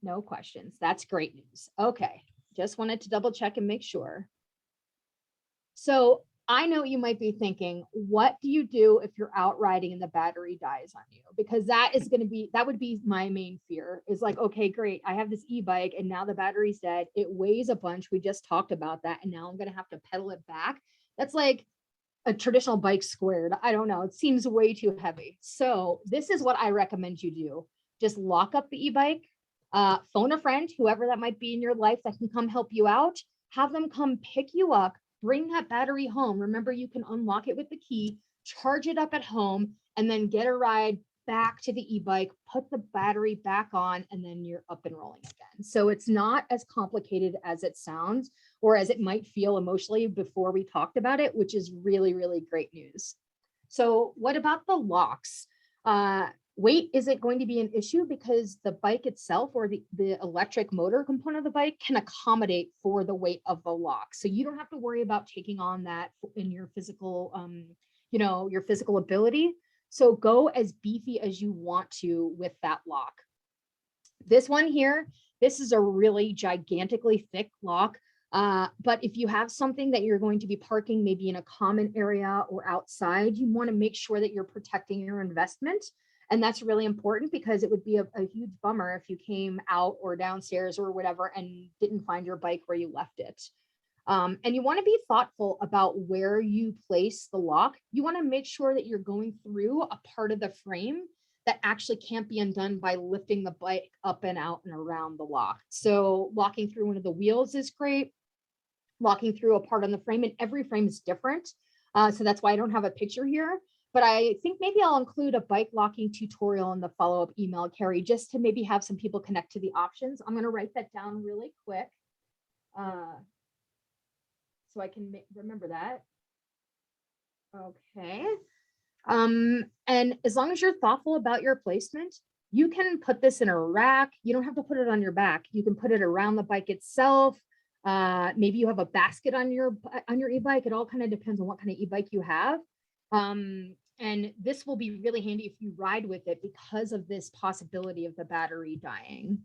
No questions. That's great news. Okay, just wanted to double check and make sure. So I know you might be thinking, what do you do if you're out riding and the battery dies on you? Because that would be my main fear, is like, okay, great, I have this e-bike and now the battery's dead. It weighs a bunch. We just talked about that. And now I'm going to have to pedal it back. That's like a traditional bike squared. I don't know. It seems way too heavy. So this is what I recommend you do. Just lock up the e-bike, phone a friend, whoever that might be in your life that can come help you out, have them come pick you up, bring that battery home. Remember, you can unlock it with the key, charge it up at home, and then get a ride back to the e-bike, put the battery back on, and then you're up and rolling again. So it's not as complicated as it sounds, or as it might feel emotionally before we talked about it, which is really, really great news. So what about the locks? Weight isn't going to be an issue, because the bike itself, or the electric motor component of the bike, can accommodate for the weight of the lock. So you don't have to worry about taking on that in your physical, your physical ability. So go as beefy as you want to with that lock. This one here, this is a really gigantically thick lock. But if you have something that you're going to be parking maybe in a common area or outside, you want to make sure that you're protecting your investment. And that's really important because it would be a huge bummer if you came out or downstairs or whatever and didn't find your bike where you left it. And you want to be thoughtful about where you place the lock. You want to make sure that you're going through a part of the frame that actually can't be undone by lifting the bike up and out and around the lock. So locking through one of the wheels is great. Locking through a part on the frame, and every frame is different. So that's why I don't have a picture here. But I think maybe I'll include a bike locking tutorial in the follow-up email, Carrie, just to maybe have some people connect to the options. I'm going to write that down really quick so I can remember that. Okay. And as long as you're thoughtful about your placement, you can put this in a rack. You don't have to put it on your back. You can put it around the bike itself. Maybe you have a basket on your e-bike. It all kind of depends on what kind of e-bike you have. And this will be really handy if you ride with it because of this possibility of the battery dying.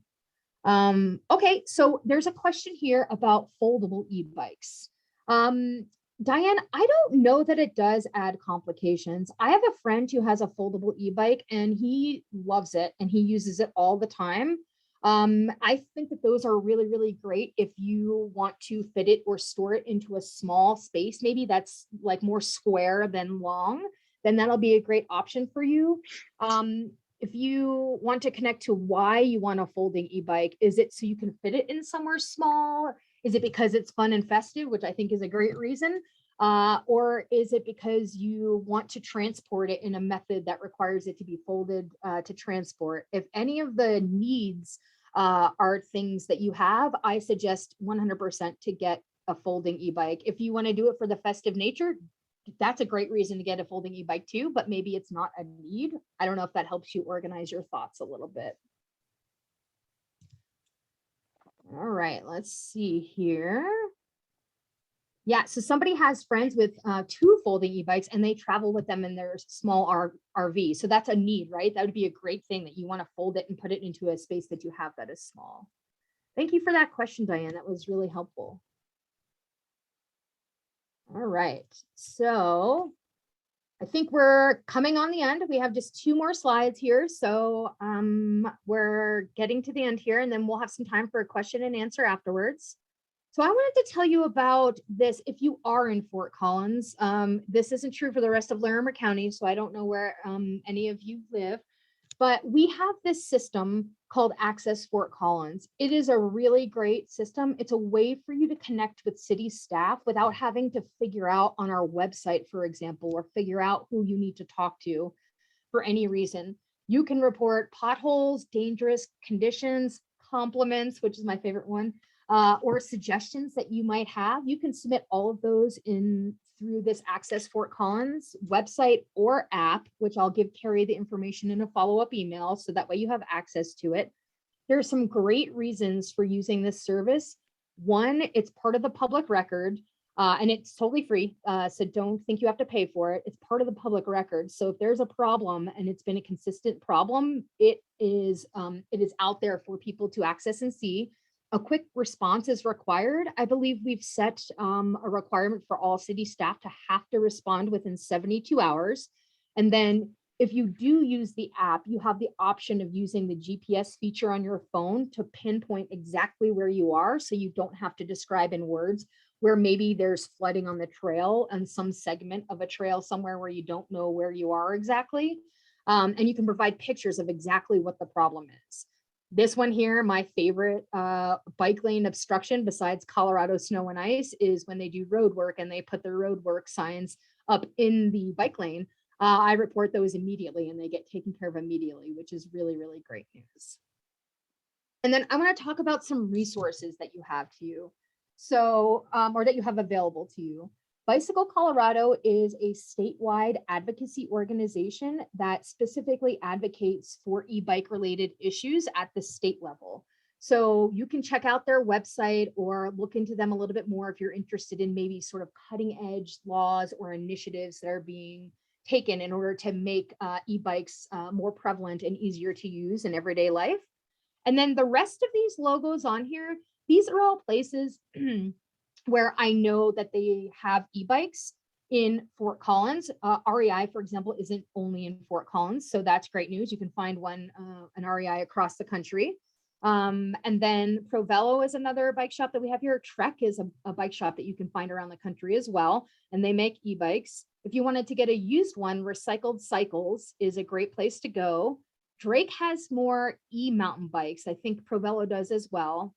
Okay, so there's a question here about foldable e-bikes. Diane, I don't know that it does add complications. I have a friend who has a foldable e-bike and he loves it and he uses it all the time. I think that those are really, really great if you want to fit it or store it into a small space, maybe that's like more square than long, then that'll be a great option for you. If you want to connect to why you want a folding e-bike, is it so you can fit it in somewhere small? Is it because it's fun and festive, which I think is a great reason? Or is it because you want to transport it in a method that requires it to be folded to transport? If any of the needs are things that you have, I suggest 100% to get a folding e-bike. If you want to do it for the festive nature, that's a great reason to get a folding e-bike too, but maybe it's not a need. I don't know if that helps you organize your thoughts a little bit. All right, let's see here. Yeah, so somebody has friends with 2 folding e-bikes and they travel with them in their small RV. So that's a need, right? That would be a great thing that you want to fold it and put it into a space that you have that is small. Thank you for that question, Diane. That was really helpful. All right, so I think we're coming on the end. We have just 2 more slides here. So we're getting to the end here and then we'll have some time for a question and answer afterwards. So I wanted to tell you about this if you are in Fort Collins. This isn't true for the rest of Larimer County, so I don't know where any of you live, but we have this system called Access Fort Collins. It is a really great system. It's a way for you to connect with city staff without having to figure out on our website, for example, or figure out who you need to talk to for any reason. You can report potholes, dangerous conditions, compliments, which is my favorite one, or suggestions that you might have. You can submit all of those in through this Access Fort Collins website or app, which I'll give Carrie the information in a follow-up email, so that way you have access to it. There are some great reasons for using this service. One, it's part of the public record, and it's totally free, so don't think you have to pay for it. It's part of the public record. So if there's a problem and it's been a consistent problem, it is out there for people to access and see. A quick response is required. I believe we've set a requirement for all city staff to have to respond within 72 hours. And then if you do use the app, you have the option of using the GPS feature on your phone to pinpoint exactly where you are, so you don't have to describe in words where maybe there's flooding on the trail and some segment of a trail somewhere where you don't know where you are exactly. And you can provide pictures of exactly what the problem is. This one here, my favorite bike lane obstruction besides Colorado snow and ice, is when they do road work and they put the road work signs up in the bike lane. I report those immediately and they get taken care of immediately, which is really, really great news. And then I want to talk about some resources that you have to you. So, or that you have available to you. Bicycle Colorado is a statewide advocacy organization that specifically advocates for e-bike related issues at the state level. So you can check out their website or look into them a little bit more if you're interested in maybe sort of cutting edge laws or initiatives that are being taken in order to make e-bikes more prevalent and easier to use in everyday life. And then the rest of these logos on here, these are all places where I know that they have e-bikes in Fort Collins. REI, for example, isn't only in Fort Collins, so that's great news. You can find one, an REI across the country. And then Provello is another bike shop that we have here. Trek is a bike shop that you can find around the country as well, and they make e-bikes. If you wanted to get a used one, Recycled Cycles is a great place to go. Drake has more e-mountain bikes. I think Provello does as well.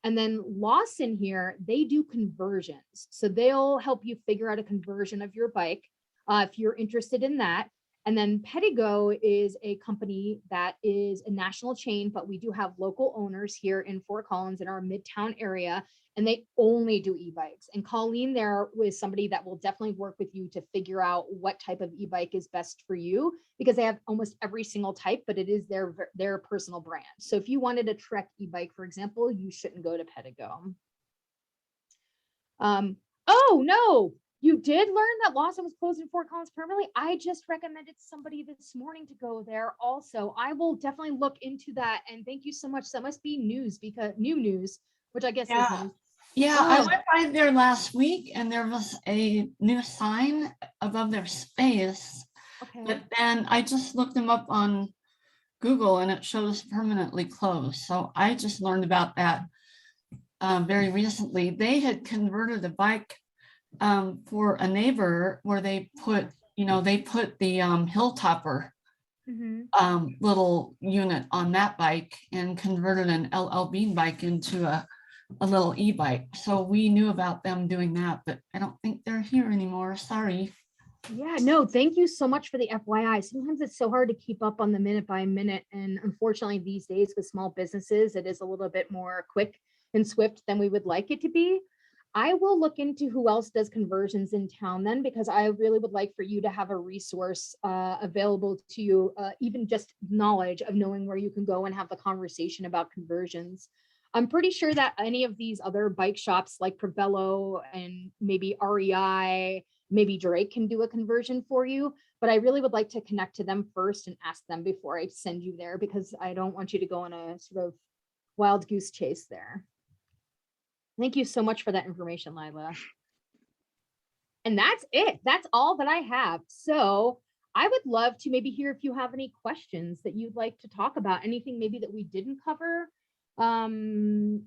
And then Lawson here, they do conversions. So they'll help you figure out a conversion of your bike if you're interested in that. And then Pedigo is a company that is a national chain, but we do have local owners here in Fort Collins in our Midtown area, and they only do e-bikes. And Colleen there was somebody that will definitely work with you to figure out what type of e-bike is best for you, because they have almost every single type, but it is their personal brand. So if you wanted a Trek e-bike, for example, you shouldn't go to Pedigo. Oh no, you did learn that Lawson was closed in Fort Collins permanently. I just recommended somebody this morning to go there also. I will definitely look into that. And thank you so much. That must be news, because new news, which I guess is news. Yeah, I went by there last week and there was a new sign above their space. Okay. But then I just looked them up on Google and it shows permanently closed. So I just learned about that very recently. They had converted a bike for a neighbor where they put, they put the hill topper little unit on that bike and converted an LL Bean bike into a little e-bike. So we knew about them doing that, but I don't think they're here anymore. Sorry. Yeah, no, thank you so much for the FYI. Sometimes it's so hard to keep up on the minute by minute. And unfortunately, these days with small businesses, it is a little bit more quick and swift than we would like it to be. I will look into who else does conversions in town then, because I really would like for you to have a resource available to you, even just knowledge of knowing where you can go and have the conversation about conversions. I'm pretty sure that any of these other bike shops like Provello and maybe REI, maybe Drake can do a conversion for you, but I really would like to connect to them first and ask them before I send you there, because I don't want you to go on a sort of wild goose chase there. Thank you so much for that information, Lila. And that's it. That's all that I have. So I would love to maybe hear if you have any questions that you'd like to talk about, anything maybe that we didn't cover. I'm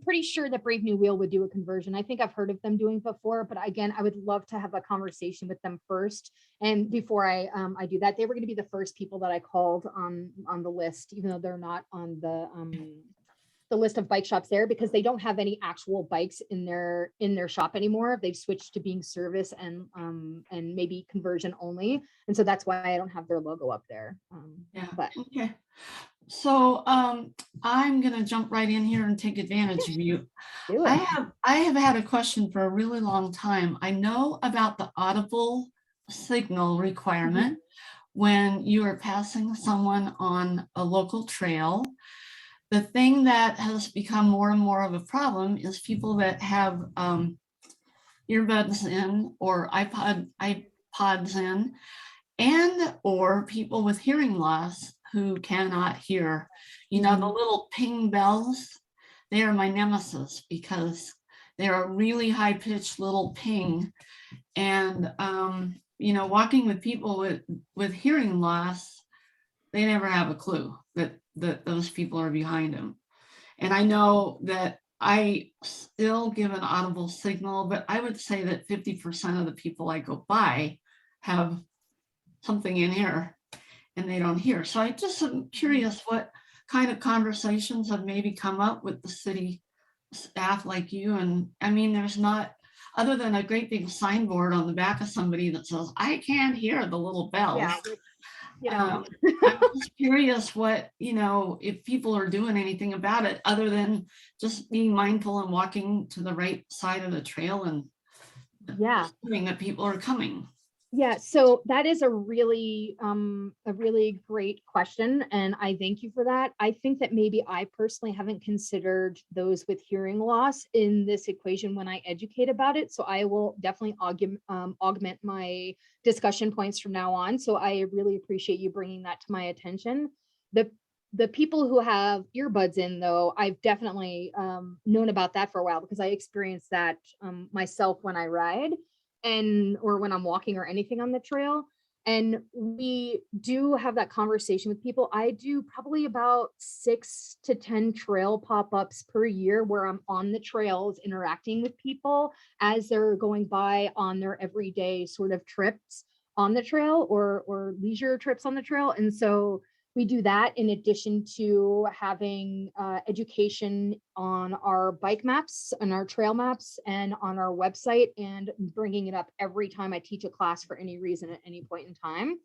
pretty sure that Brave New Wheel would do a conversion. I think I've heard of them doing before, but again, I would love to have a conversation with them first. And before I do that, they were going to be the first people that I called on the list, even though they're not on the list of bike shops there, because they don't have any actual bikes in their shop anymore. They've switched to being service and maybe conversion only. And so that's why I don't have their logo up there. But okay. So I'm going to jump right in here and take advantage of you. I have had a question for a really long time. I know about the audible signal requirement when you are passing someone on a local trail. The thing that has become more and more of a problem is people that have earbuds in or iPods in, and or people with hearing loss who cannot hear. The little ping bells, they are my nemesis because they're a really high-pitched little ping. And walking with people with hearing loss, they never have a clue that those people are behind them. And I know that I still give an audible signal, but I would say that 50% of the people I go by have something in here and they don't hear. So I just am curious what kind of conversations have maybe come up with the city staff like you. And I mean, there's not, other than a great big signboard on the back of somebody that says, I can't hear the little bells. Yeah. I'm just curious what, if people are doing anything about it other than just being mindful and walking to the right side of the trail and assuming that people are coming. Yeah, so that is a really great question, and I thank you for that. I think that maybe I personally haven't considered those with hearing loss in this equation when I educate about it. So I will definitely augment my discussion points from now on. So I really appreciate you bringing that to my attention. The people who have earbuds in, though, I've definitely known about that for a while because I experienced that myself when I ride or when I'm walking or anything on the trail. And we do have that conversation with people. I do probably about 6 to 10 trail pop-ups per year where I'm on the trails interacting with people as they're going by on their everyday sort of trips on the trail or leisure trips on the trail. And so we do that in addition to having education on our bike maps and our trail maps and on our website, and bringing it up every time I teach a class for any reason at any point in time.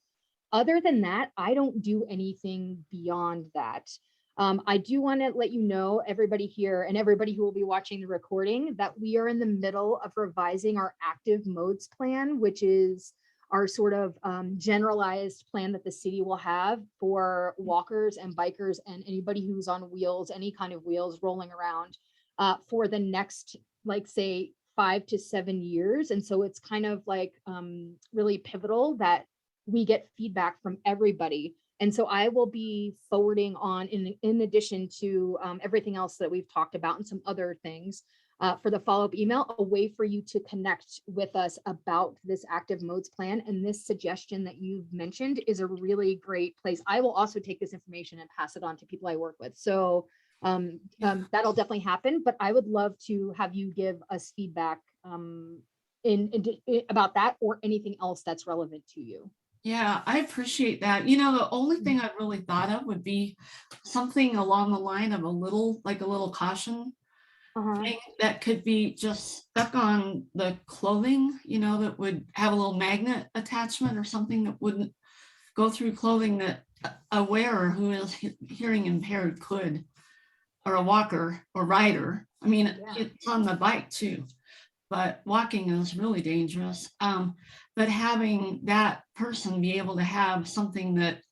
Other than that, I don't do anything beyond that. I do want to let you know, everybody here and everybody who will be watching the recording, that we are in the middle of revising our active modes plan, which is our sort of generalized plan that the city will have for walkers and bikers and anybody who's on wheels, any kind of wheels rolling around for the next, like, say, 5 to 7 years. And so it's kind of like really pivotal that we get feedback from everybody. And so I will be forwarding on, in addition to everything else that we've talked about and some other things, for the follow-up email, a way for you to connect with us about this active modes plan. And this suggestion that you've mentioned is a really great place. I will also take this information and pass it on to people I work with. So that'll definitely happen, but I would love to have you give us feedback about that or anything else that's relevant to you. Yeah, I appreciate that. You know, the only thing I really thought of would be something along the line of a little caution thing that could be just stuck on the clothing, you know, that would have a little magnet attachment or something that wouldn't go through clothing, that a wearer who is hearing impaired could, or a walker or rider. I mean, it's on the bike too, but walking is really dangerous. But having that person be able to have something that,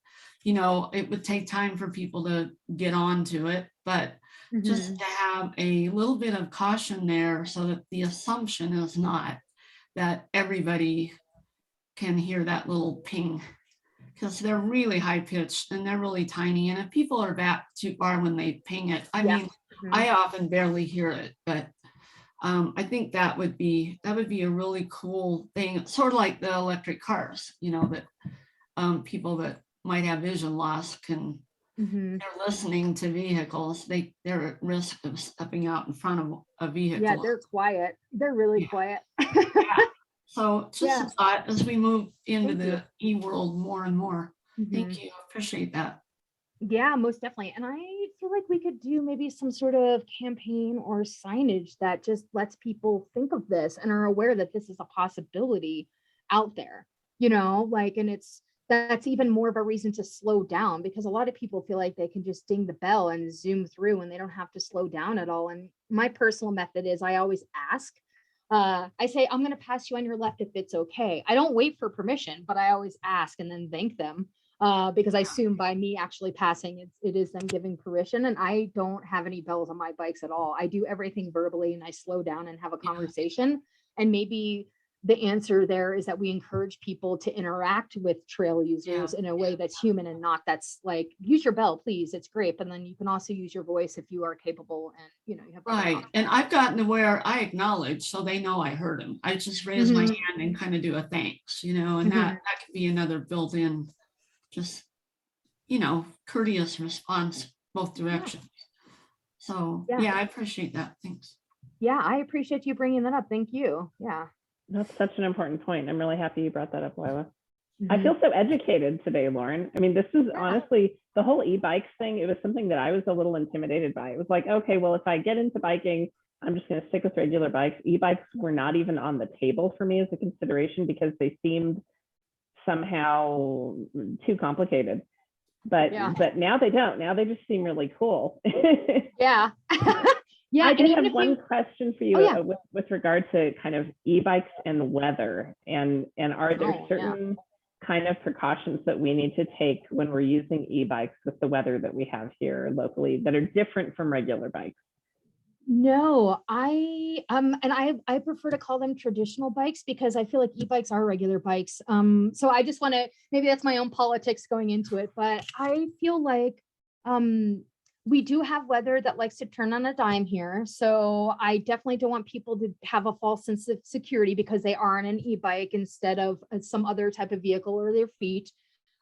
you know, it would take time for people to get onto it, but just to have a little bit of caution there so that the assumption is not that everybody can hear that little ping, because they're really high pitched and they're really tiny. And if people are back too far when they ping it, I mean, I often barely hear it, but I think that would be a really cool thing, sort of like the electric cars, you know, that people that might have vision loss can, they're listening to vehicles, they're at risk of stepping out in front of a vehicle. Yeah, they're quiet. They're really quiet. So just a thought as we move into the e-world more and more. Thank you. Appreciate that. Yeah, most definitely. And I feel like we could do maybe some sort of campaign or signage that just lets people think of this and are aware that this is a possibility out there, you know, like, and that's even more of a reason to slow down, because a lot of people feel like they can just ding the bell and zoom through and they don't have to slow down at all. And my personal method is I always ask. I say, I'm going to pass you on your left if it's okay. I don't wait for permission, but I always ask and then thank them. Because I assume by me actually passing, it is them giving permission. And I don't have any bells on my bikes at all. I do everything verbally and I slow down and have a conversation. And maybe the answer there is that we encourage people to interact with trail users in a way that's human and not that's like, use your bell, please. It's great. But then you can also use your voice if you are capable and, you know, you have. Right. And I've gotten to where I acknowledge, so they know I heard them. I just raise my hand and kind of do a thanks, you know, and that could be another built-in, just, you know, courteous response both directions. So yeah, I appreciate that. Thanks. Yeah, I appreciate you bringing that up. Thank you. Yeah. That's such an important point. I'm really happy you brought that up, Lila. I feel so educated today, Lauren. I mean, this is honestly the whole e-bikes thing. It was something that I was a little intimidated by. It was like, okay, well, if I get into biking, I'm just going to stick with regular bikes. E-bikes were not even on the table for me as a consideration because they seemed somehow too complicated. But now they don't. Now they just seem really cool. Yeah. Yeah, I and did even have if one you, question for oh you yeah, with regard to kind of e-bikes and weather. And are there oh yeah. certain kind of precautions that we need to take when we're using e-bikes with the weather that we have here locally that are different from regular bikes? No, and I prefer to call them traditional bikes because I feel like e-bikes are regular bikes. So I just want to, maybe that's my own politics going into it, but I feel like we do have weather that likes to turn on a dime here. So I definitely don't want people to have a false sense of security because they are on an e-bike instead of some other type of vehicle or their feet.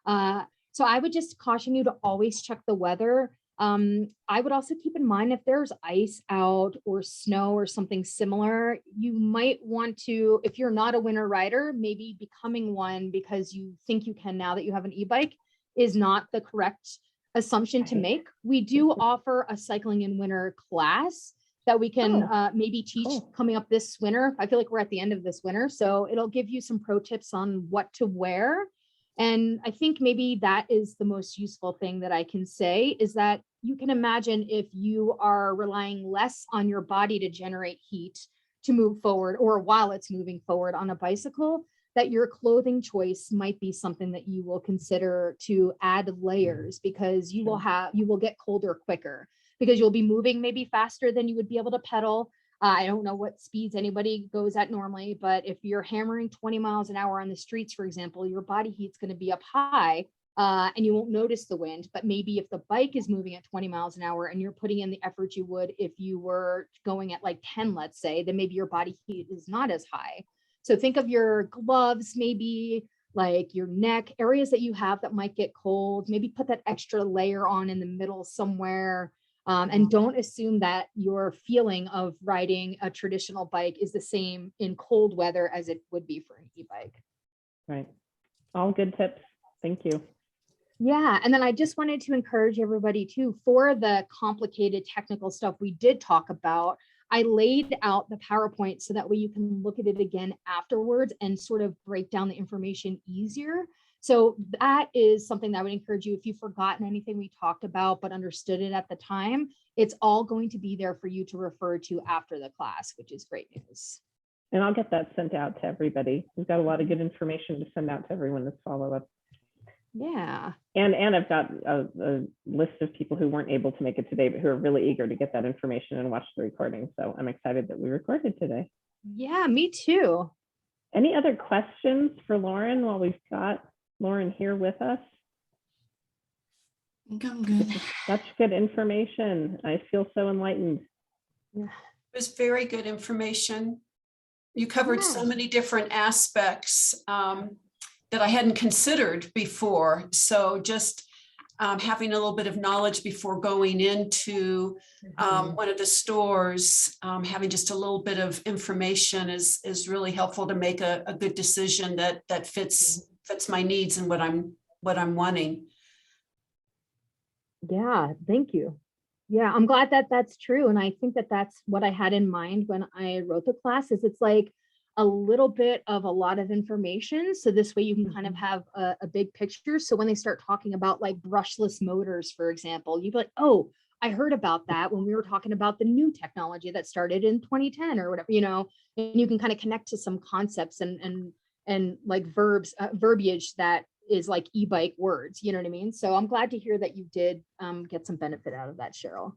So I would just caution you to always check the weather. I would also keep in mind if there's ice out or snow or something similar, you might want to, if you're not a winter rider, maybe becoming one because you think you can now that you have an e-bike is not the correct assumption to make. We do offer a cycling in winter class that we can maybe teach coming up this winter. I feel like we're at the end of this winter, so it'll give you some pro tips on what to wear. And I think maybe that is the most useful thing that I can say is that you can imagine if you are relying less on your body to generate heat to move forward or while it's moving forward on a bicycle, that your clothing choice might be something that you will consider to add layers because you will get colder quicker because you'll be moving maybe faster than you would be able to pedal. I don't know what speeds anybody goes at normally, but if you're hammering 20 miles an hour on the streets, for example, your body heat's going to be up high and you won't notice the wind. But maybe if the bike is moving at 20 miles an hour and you're putting in the effort you would if you were going at like 10, let's say, then maybe your body heat is not as high. So think of your gloves, maybe like your neck, areas that you have that might get cold, maybe put that extra layer on in the middle somewhere. And don't assume that your feeling of riding a traditional bike is the same in cold weather as it would be for an e-bike. Right. All good tips. Thank you. Yeah. And then I just wanted to encourage everybody too, for the complicated technical stuff we did talk about, I laid out the PowerPoint so that way you can look at it again afterwards and sort of break down the information easier. So that is something that I would encourage you, if you've forgotten anything we talked about, but understood it at the time, it's all going to be there for you to refer to after the class, which is great news. And I'll get that sent out to everybody. We've got a lot of good information to send out to everyone as follow-up. Yeah. And I've got a list of people who weren't able to make it today, but who are really eager to get that information and watch the recording. So I'm excited that we recorded today. Yeah, me too. Any other questions for Lauren while we've got Lauren here with us? I think I'm good. Such good information. I feel so enlightened. Yeah. It was very good information. You covered so many different aspects that I hadn't considered before. So just having a little bit of knowledge before going into one of the stores, having just a little bit of information is really helpful to make a good decision that fits my needs and what I'm wanting. Yeah, thank you. Yeah, I'm glad that that's true. And I think that that's what I had in mind when I wrote the class, is it's like a little bit of a lot of information. So this way you can kind of have a big picture. So when they start talking about like brushless motors, for example, you'd be like, oh, I heard about that when we were talking about the new technology that started in 2010 or whatever, and you can kind of connect to some concepts and like verbiage that is like e-bike words, you know what I mean? So I'm glad to hear that you did get some benefit out of that, Cheryl.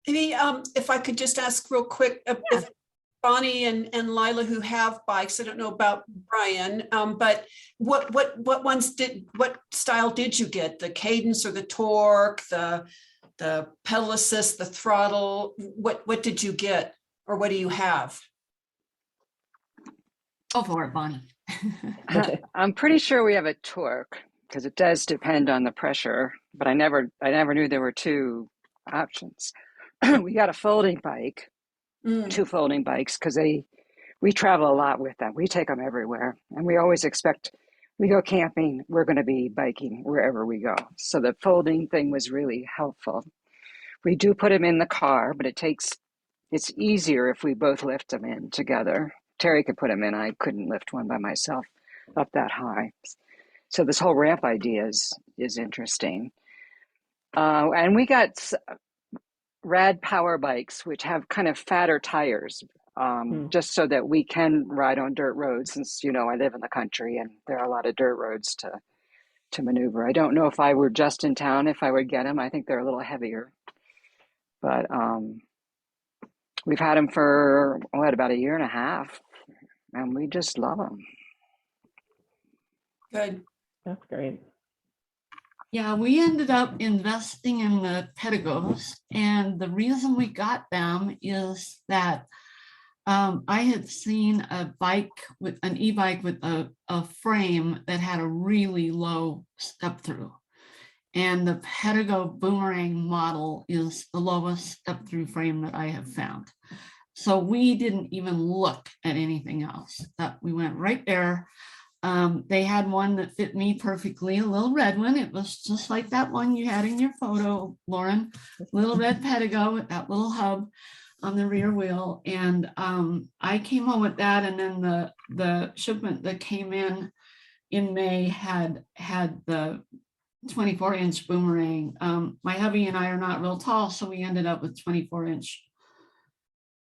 Maybe if I could just ask real quick, if Bonnie and Lila who have bikes, I don't know about Brian, but what style did you get? The Cadence or the Torque, the pedal assist, the throttle? What did you get, or what do you have? Go for it, Bonnie. I'm pretty sure we have a Torque because it does depend on the pressure, but I never knew there were two options. We got a folding bike, two folding bikes, because we travel a lot with them. We take them everywhere, and we always expect we go camping, we're going to be biking wherever we go. So the folding thing was really helpful. We do put them in the car, but it's easier if we both lift them in together. Terry could put them in. I couldn't lift one by myself up that high. So this whole ramp idea is interesting. And we got rad power bikes, which have kind of fatter tires, just so that we can ride on dirt roads, since, you know, I live in the country and there are a lot of dirt roads to maneuver. I don't know if I were just in town, if I would get them. I think they're a little heavier, but we've had them for, what, about 1.5 years, and we just love them. Good. That's great. Yeah, we ended up investing in the pedagogos, and the reason we got them is that I had seen a bike with an e-bike with a frame that had a really low step through. And the Pedago Boomerang model is the lowest step through frame that I have found. So we didn't even look at anything else. That we went right there. They had one that fit me perfectly, a little red one. It was just like that one you had in your photo, Lauren, little red Pedago with that little hub on the rear wheel. And I came home with that. And then the shipment that came in May had the 24-inch boomerang. My hubby and I are not real tall, so we ended up with 24-inch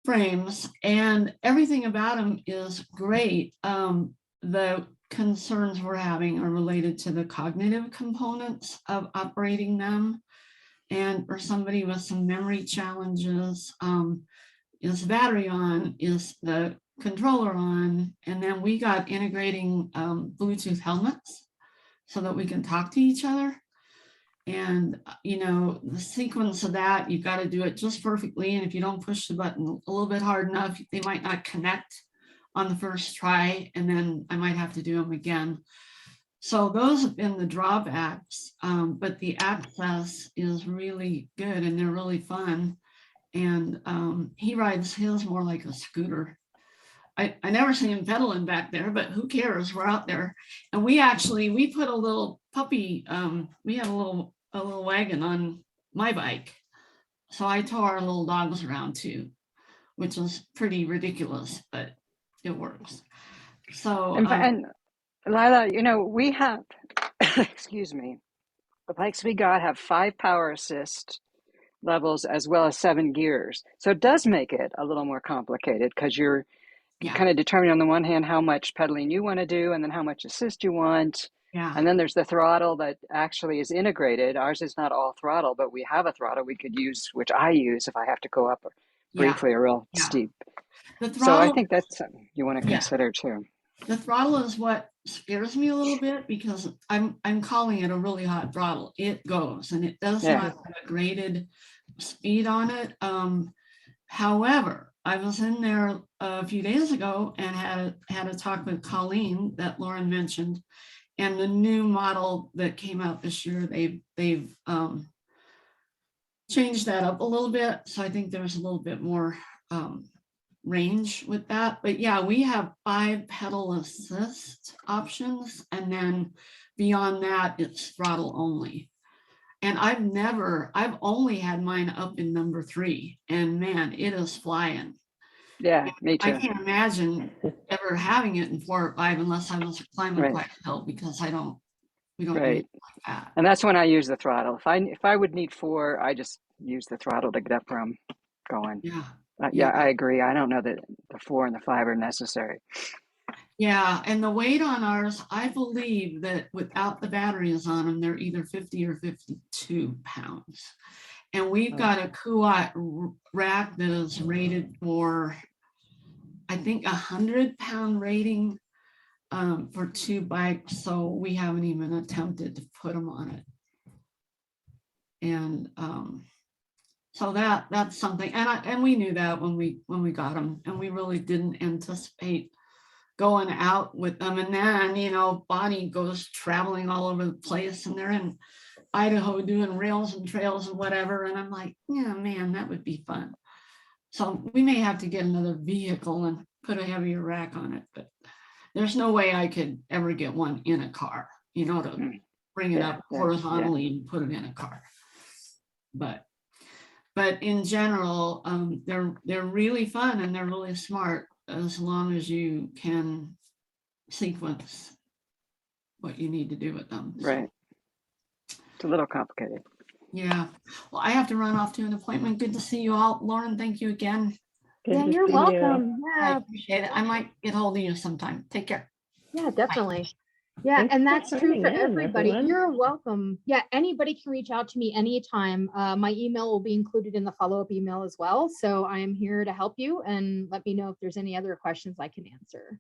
frames, and everything about them is great. The concerns we're having are related to the cognitive components of operating them. And for somebody with some memory challenges, is the battery on? Is the controller on? And then we got integrating Bluetooth helmets so that we can talk to each other. And, you know, the sequence of that, you've got to do it just perfectly. And if you don't push the button a little bit hard enough, they might not connect on the first try, and then I might have to do them again. So those have been the drawbacks, but the access is really good and they're really fun. And he rides his more like a scooter. I never see him pedaling back there, but who cares? We're out there. And we put a little puppy, we had a little wagon on my bike. So I tow our little dogs around too, which is pretty ridiculous, but it works. So, And Lila, you know, we have, excuse me, the bikes we got have 5 power assist levels as well as 7 gears. So it does make it a little more complicated, because you're kind of determining on the one hand how much pedaling you want to do and then how much assist you want. yeah. And then there's the throttle that actually is integrated. Ours is not all throttle, but we have a throttle we could use, which I use if I have to go up briefly or real steep. The throttle, so I think that's something you want to consider too. The throttle is what scares me a little bit, because I'm calling it a really hot throttle. It goes, and it does not have a graded speed on it. However, I was in there a few days ago and had a talk with Colleen that Lauren mentioned, and the new model that came out this year, they've changed that up a little bit. So I think there's a little bit more range with that. But yeah, we have 5 pedal assist options, and then beyond that it's throttle only. And I've only had mine up in number 3, and man, it is flying. Yeah, me too. I can't imagine ever having it in 4 or 5 unless I was climbing quite a hill, because we don't use it like that. And that's when I use the throttle. If I would need 4, I just use the throttle to get up where I'm going. Yeah, I agree. I don't know that the 4 and the 5 are necessary. Yeah, and the weight on ours, I believe that without the batteries on them, they're either 50 or 52 pounds. And we've got a Kuat rack that is rated for, I think, 100-pound rating for 2 bikes. So we haven't even attempted to put them on it. And so that's something, and we knew that when we got them, and we really didn't anticipate going out with them. And then, you know, Bonnie goes traveling all over the place, and they're in Idaho doing rails and trails and whatever. And I'm like, yeah, man, that would be fun. So we may have to get another vehicle and put a heavier rack on it, but there's no way I could ever get one in a car, you know, to bring it up horizontally and put it in a car. But in general, they're really fun and they're really smart, as long as you can sequence what you need to do with them. Right. It's a little complicated. Yeah. Well, I have to run off to an appointment. Good to see you all. Lauren, thank you again. Good Yeah, to you're see you. welcome. I Yeah, appreciate it. I might get hold of you sometime. Take care. yeah, definitely. Yeah, Thanks and for that's true joining for in, everybody. everyone. You're welcome. Yeah, anybody can reach out to me anytime. My email will be included in the follow-up email as well. So I am here to help you and let me know if there's any other questions I can answer.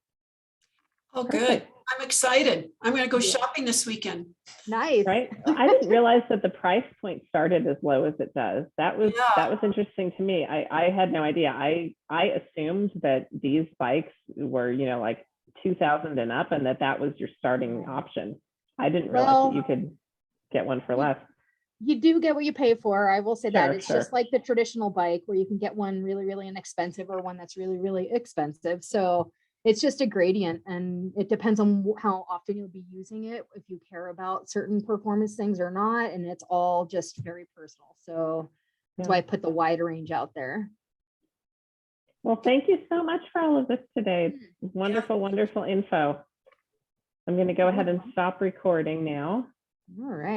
Oh, good. Perfect. I'm excited. I'm going to go Yeah. shopping this weekend. Nice. Right. I didn't realize that the price point started as low as it does. That was interesting to me. I had no idea. I assumed that these bikes were, like 2,000 and up, and that was your starting option. I didn't realize Well, that you could get one for less. You do get what you pay for. I will say that Sure, it's sure. just like the traditional bike where you can get one really, really inexpensive or one that's really, really expensive. So it's just a gradient, and it depends on how often you'll be using it, if you care about certain performance things or not. And it's all just very personal. So that's Yeah. why I put the wide range out there. Well, thank you so much for all of this today. Wonderful, wonderful info. I'm going to go ahead and stop recording now. All right.